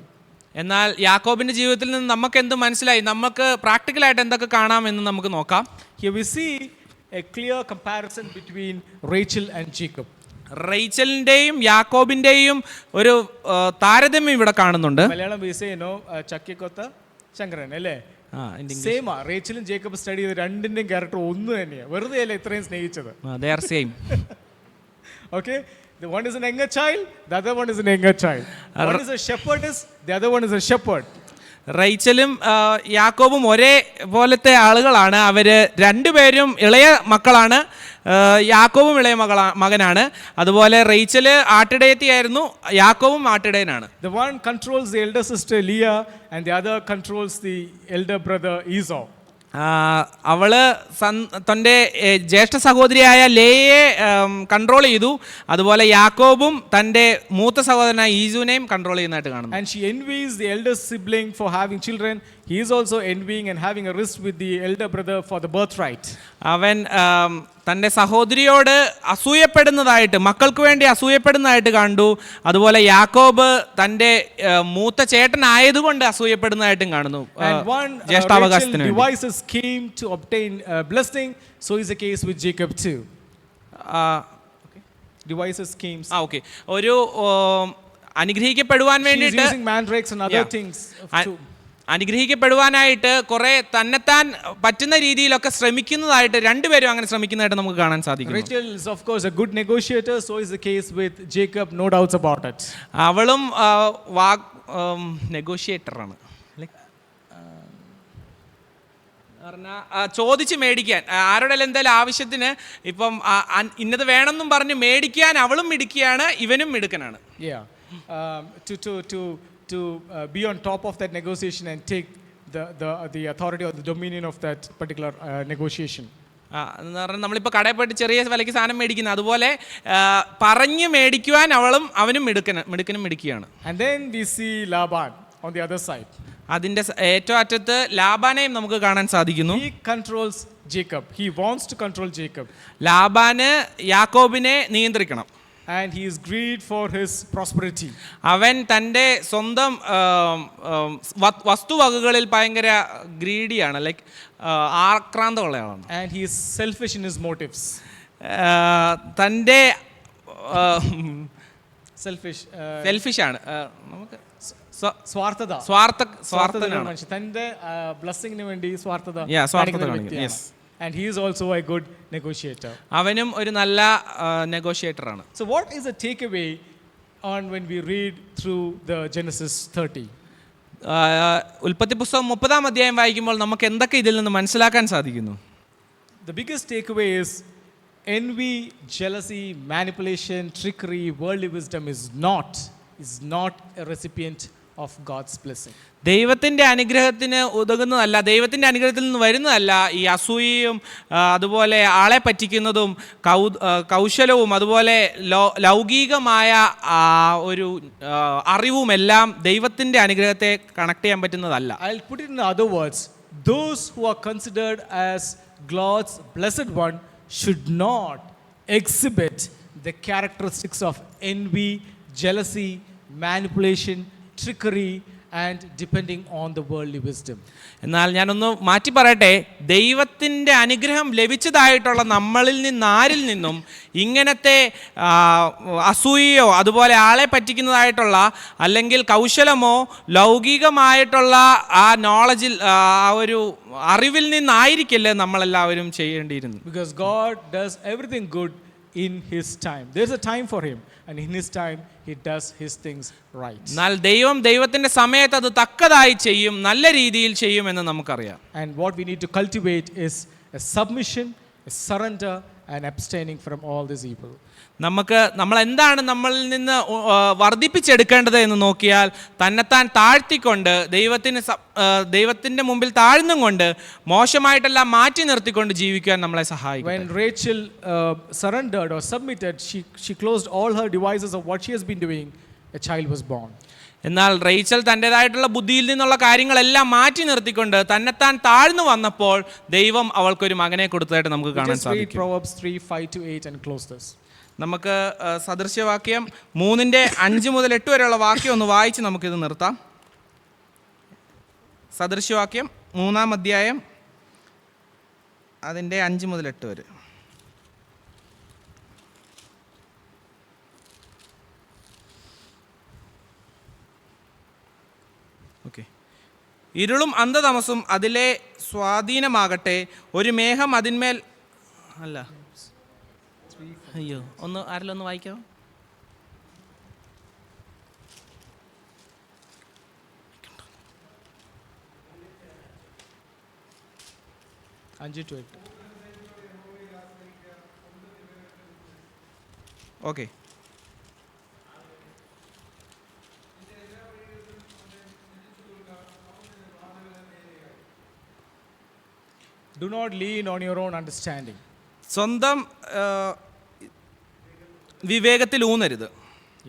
Speaker 1: എന്നാൽ യാക്കോബിന്റെ ജീവിതത്തിൽ നിന്ന് നമുക്ക് എന്ത് മനസ്സിലായി, നമുക്ക് പ്രാക്ടിക്കലായിട്ട് എന്തൊക്കെ കാണാം എന്ന് നമുക്ക് നോക്കാം.
Speaker 2: Here we see a clear comparison between Rachel and Jacob.
Speaker 1: റേച്ചലിന്റെയും യാക്കോബിന്റെയും ഒരു താരതമ്യം ഇവിടെ കാണുന്നുണ്ട്.
Speaker 2: മലയാളം we say ചക്കിക്കൊത്ത ശങ്കരൻ അല്ലേ, സെയിം ആ. റേച്ചലും ജേക്കബ് സ്റ്റഡി ചെയ്ത് രണ്ടിന്റെയും ക്യാരക്ടർ ഒന്ന് തന്നെയാണ്, വെറുതെ അല്ലേ ഇത്രയും സ്നേഹിച്ചത്.
Speaker 1: They are same.
Speaker 2: Okay, the one is an younger child, the other one is an younger child. One is a shepherdess, the other one is a shepherd.
Speaker 1: റേച്ചലും യാക്കോബും ഒരേ പോലത്തെ ആളുകളാണ്. അവര് രണ്ടുപേരും ഇളയ മക്കളാണ്. യാക്കോബും ഇളയ മകനാണ്. അതുപോലെ റേച്ചല് ആട്ടിടയത്തിയായിരുന്നു, യാക്കോബും ആട്ടിടയനാണ്.
Speaker 2: The one controls the elder sister Leah and the other controls the elder brother Esau.
Speaker 1: അവള് തൻ്റെ ജ്യേഷ്ഠ സഹോദരിയായ ലേയെ കൺട്രോൾ ചെയ്തു. അതുപോലെ യാക്കോബും തൻ്റെ മൂത്ത സഹോദരനായ ഈസുവിനെയും കൺട്രോൾ ചെയ്യുന്നതായിട്ട് കാണുന്നു.
Speaker 2: And she envies the elder sibling for having children. He is also envying and having a rift with the elder brother for the birthright.
Speaker 1: അവൻ തൻ്റെ സഹോദരിയോട് അസൂയപ്പെടുന്നതായിട്ട്, മക്കൾക്ക് വേണ്ടി അസൂയപ്പെടുന്നതായിട്ട് കണ്ടു. അതുപോലെ യാക്കോബ് തൻ്റെ മൂത്ത ചേട്ടനായതുകൊണ്ട് അസൂയപ്പെടുന്നതായിട്ടും കാണുന്നു.
Speaker 2: And one
Speaker 1: ജ്യേഷ്ഠാവകാശത്തിന്
Speaker 2: devises scheme to obtain blessing. So is the case with Jacob too. Devices schemes.
Speaker 1: Okay, ഒരു അനുഗ്രഹിക്കപ്പെടുവാൻ വേണ്ടിയിട്ട്
Speaker 2: using mandrakes and other things too.
Speaker 1: അനുഗ്രഹിക്കപ്പെടുവാനായിട്ട് കുറെ തന്നെത്താൻ പറ്റുന്ന രീതിയിലൊക്കെ ശ്രമിക്കുന്നതായിട്ട്, രണ്ടുപേരും അങ്ങനെ ശ്രമിക്കുന്നതായിട്ട് നമുക്ക് കാണാൻ സാധിക്കും.
Speaker 2: Rachel is of course a good negotiator, so is the case with Jacob, no doubts about it.
Speaker 1: അവളും നെഗോഷിയേറ്ററാണ്. ചോദിച്ച് മേടിക്കാൻ, ആരുടെ എന്തെങ്കിലും ആവശ്യത്തിന് ഇപ്പം ഇന്നത് വേണമെന്നും പറഞ്ഞ് മേടിക്കാൻ അവളും മിടുക്കിയാണ്, ഇവനും മിടുക്കനാണ്.
Speaker 2: To be on top of that negotiation and take the authority or the dominion of that particular negotiation.
Speaker 1: എന്ന് പറഞ്ഞാൽ നമ്മളിപ്പോൾ കടയിൽ പോയിട്ട് ചെറിയ വിലയ്ക്ക് സാധനം മേടിക്കുന്നത്, അതുപോലെ പറഞ്ഞ് മേടിക്കുവാൻ അവനും മിടുക്കിയാണ്.
Speaker 2: And then we see Laban on the other side.
Speaker 1: അതിൻ്റെ ഏറ്റവും അറ്റത്ത് ലാബാനെയും നമുക്ക് കാണാൻ സാധിക്കുന്നു.
Speaker 2: He controls Jacob. He wants to control Jacob.
Speaker 1: ലാബാന് യാക്കോബിനെ നിയന്ത്രിക്കണം.
Speaker 2: And he is greed for his prosperity.
Speaker 1: അവൻ തൻ്റെ സ്വന്തം വസ്തുവകകളിൽ ഭയങ്കര ഗ്രീഡിയാണ്, ലൈക്ക് ആക്രാന്തമുള്ള ആളാണ്.
Speaker 2: And he is selfish in his motives.
Speaker 1: തൻ്റെ
Speaker 2: സെൽഫിഷാണ്.
Speaker 1: നമുക്ക്
Speaker 2: സ്വാർത്ഥനാണ്. തന്റെ ബ്ലെസ്സിങ്ങിന് വേണ്ടി സ്വാർത്ഥത കാണിക്കുന്ന. And he is also a good negotiator.
Speaker 1: അവനും ഒരു നല്ല നെഗോഷിയേറ്ററാണ്.
Speaker 2: So what is the takeaway on when we read through the Genesis 30?
Speaker 1: ഉൽപ്പത്തി പുസ്തകം 30-ാം അധ്യായം വായിക്കുമ്പോൾ നമുക്ക് എന്തൊക്കെ ഇതിൽ നിന്ന് മനസ്സിലാക്കാൻ സാധിക്കുന്നു?
Speaker 2: The biggest takeaway is envy, jealousy, manipulation, trickery, worldly wisdom is not a recipient of God's blessing.
Speaker 1: ദൈവത്തിൻ്റെ അനുഗ്രഹത്തിന് ഉതകുന്നതല്ല, ദൈവത്തിൻ്റെ അനുഗ്രഹത്തിൽ നിന്ന് വരുന്നതല്ല ഈ അസൂയയും അതുപോലെ ആളെ പറ്റിക്കുന്നതും കൗശലവും അതുപോലെ ലൗകികമായ ഒരു അറിവുമെല്ലാം ദൈവത്തിൻ്റെ അനുഗ്രഹത്തെ കണക്ട് ചെയ്യാൻ പറ്റുന്നതല്ല.
Speaker 2: I'll put it in other words. Those who are considered as God's blessed one should not exhibit the characteristics of envy, jealousy, manipulation, trickery and depending on the worldly wisdom.
Speaker 1: എന്നാൽ ഞാനൊന്ന് മാറ്റി പറയട്ടെ, ദൈവത്തിൻ്റെ അനുഗ്രഹം ലഭിച്ചതായിട്ടുള്ള നമ്മളിൽ ആരിൽ നിന്നും ഇങ്ങനത്തെ അസൂയയോ അതുപോലെ ആളെ പറ്റിക്കുന്നതായിട്ടുള്ള അല്ലെങ്കിൽ കൗശലമോ ലൗകികമായിട്ടുള്ള ആ നോളജിൽ ആ ഒരു അറിവിൽ നിന്നായിരിക്കില്ല നമ്മളെല്ലാവരും ചെയ്യേണ്ടിയിരുന്നത്.
Speaker 2: Because God does everything good in his time. There's a time for him, and in his time he does his things right.
Speaker 1: എന്നാൽ ദൈവത്തിന്റെ സമയത്ത് അത് തക്കതായി ചെയ്യും, നല്ല രീതിയിൽ ചെയ്യുമെന്ന് നമുക്കറിയാം.
Speaker 2: And what we need to cultivate is a submission, a surrender, and abstaining from all this evil.
Speaker 1: നമ്മൾ എന്താണ് നമ്മളിൽ നിന്ന് വർദ്ധിപ്പിച്ചെടുക്കേണ്ടത് എന്ന് നോക്കിയാൽ തന്നെത്താൻ താഴ്ത്തിക്കൊണ്ട് ദൈവത്തിന്റെ മുമ്പിൽ താഴ്ന്നും കൊണ്ട് മോശമായിട്ടെല്ലാം മാറ്റി നിർത്തിക്കൊണ്ട് ജീവിക്കാൻ നമ്മളെ സഹായിക്കും.
Speaker 2: When Rachel surrendered or submitted, she closed all her devices of what she has been doing. A child was born.
Speaker 1: എന്നാൽ റേച്ചൽ തൻ്റെതായിട്ടുള്ള ബുദ്ധിയിൽ നിന്നുള്ള കാര്യങ്ങളെല്ലാം മാറ്റി നിർത്തിക്കൊണ്ട് തന്നെത്താൻ താഴ്ന്നു വന്നപ്പോൾ ദൈവം അവൾക്കൊരു മകനെ കൊടുത്തതായിട്ട് നമുക്ക് കാണാൻ സാധിക്കും.
Speaker 2: Proverbs 3:5-8 and close this.
Speaker 1: നമുക്ക് സദൃശ്യവാക്യം 3:5 മുതൽ 8 വരെയുള്ള വാക്യം ഒന്ന് വായിച്ച് നമുക്കിത് നിർത്താം. സദൃശ്യവാക്യം 3-ാം അധ്യായം അതിൻ്റെ 5 മുതൽ 8 വരെ. ഓക്കെ. ഇരുളും അന്ധതമസും അതിലെ സ്വാധീനമാകട്ടെ, ഒരു മേഘം അതിന്മേൽ അല്ല. അയ്യോ, ആരെങ്കിലും ഒന്ന് വായിക്കാമോ? Okay.
Speaker 2: Do not lean on your own understanding.
Speaker 1: സ്വന്തം വിവേകത്തിൽ ഊന്നരുത്.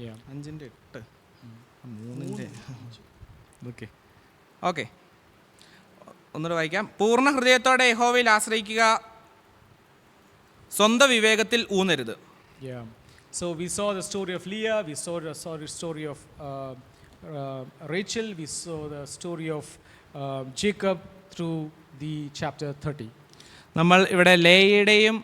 Speaker 1: 5:8 3 ഓക്കെ ഓക്കെ ഒന്നുകൂടെ വായിക്കാം. പൂർണ്ണ ഹൃദയത്തോടെ യഹോവയിൽ ആശ്രയിക്കുക, സ്വന്തം വിവേകത്തിൽ ഊന്നരുത്.
Speaker 2: So we saw the story of Leah, we saw the story of Rachel, we saw the story of Jacob through the chapter 30.
Speaker 1: നമ്മൾ ഇവിടെ ലേയയുടെയും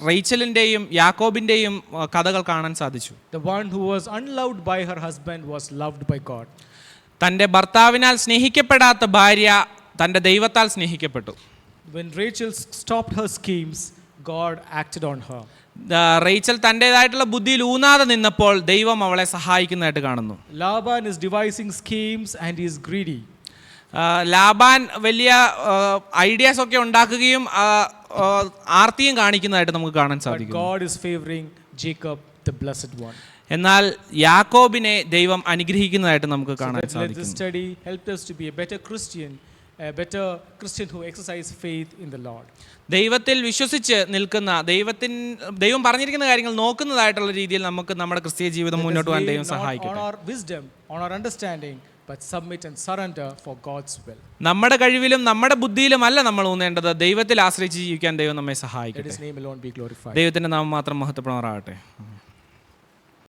Speaker 1: റേച്ചലിൻ്റെയും യാക്കോബിൻ്റെയും കഥകൾ കാണാൻ സാധിച്ചു.
Speaker 2: The one who was unloved by her husband was loved by God.
Speaker 1: തൻ്റെ ഭർത്താവിനാൽ സ്നേഹിക്കപ്പെടാത്ത ഭാര്യ തൻ്റെ ദൈവത്താൽ സ്നേഹിക്കപ്പെട്ടു.
Speaker 2: When Rachel stopped her schemes, God acted on her.
Speaker 1: Rachel തൻ്റെതായിട്ടുള്ള ബുദ്ധിയിൽ ഊന്നാതെ നിന്നപ്പോൾ ദൈവം അവളെ സഹായിക്കുന്നതായിട്ട് കാണുന്നു.
Speaker 2: Laban is devising schemes and he is greedy.
Speaker 1: Laban വലിയ ഐഡിയാസ് ഒക്കെ ഉണ്ടാക്കുകയും ആർത്തിയും കാണിക്കുന്നതായിട്ട് നമുക്ക് കാണാൻ സാധിക്കും.
Speaker 2: God is favoring Jacob, the blessed one.
Speaker 1: എന്നാൽ യാക്കോബിനെ ദൈവം അനുഗ്രഹിക്കുന്നതായിട്ട് നമുക്ക് കാണാൻ സാധിക്കും.
Speaker 2: This study helped us to be a better Christian who exercise faith in the Lord.
Speaker 1: ദൈവത്തിൽ വിശ്വസിച്ച് നിൽക്കുന്ന ദൈവം പറഞ്ഞിരിക്കുന്ന കാര്യങ്ങൾ നോക്കുന്നതായിട്ടുള്ള രീതിയിൽ നമുക്ക് നമ്മുടെ ക്രിസ്തീയ ജീവിതം മുന്നോട്ട് പോകാൻ ദൈവം സഹായിക്കട്ടെ.
Speaker 2: On our wisdom, on our understanding, but submit and surrender for God's will.
Speaker 1: നമ്മുടെ കഴിവിലും നമ്മുടെ ബുദ്ധിയിലും അല്ല നമ്മൾ ഊന്നേണ്ടത്, ദൈവത്തിൽ ആശ്രയിച്ച് ജീവിക്കാൻ ദൈവം നമ്മെ സഹായിക്കട്ടെ.
Speaker 2: Let his name alone be glorified.
Speaker 1: ദൈവത്തിന്റെ നാമം മാത്രം മഹത്വപ്പെടുമാറാകട്ടെ.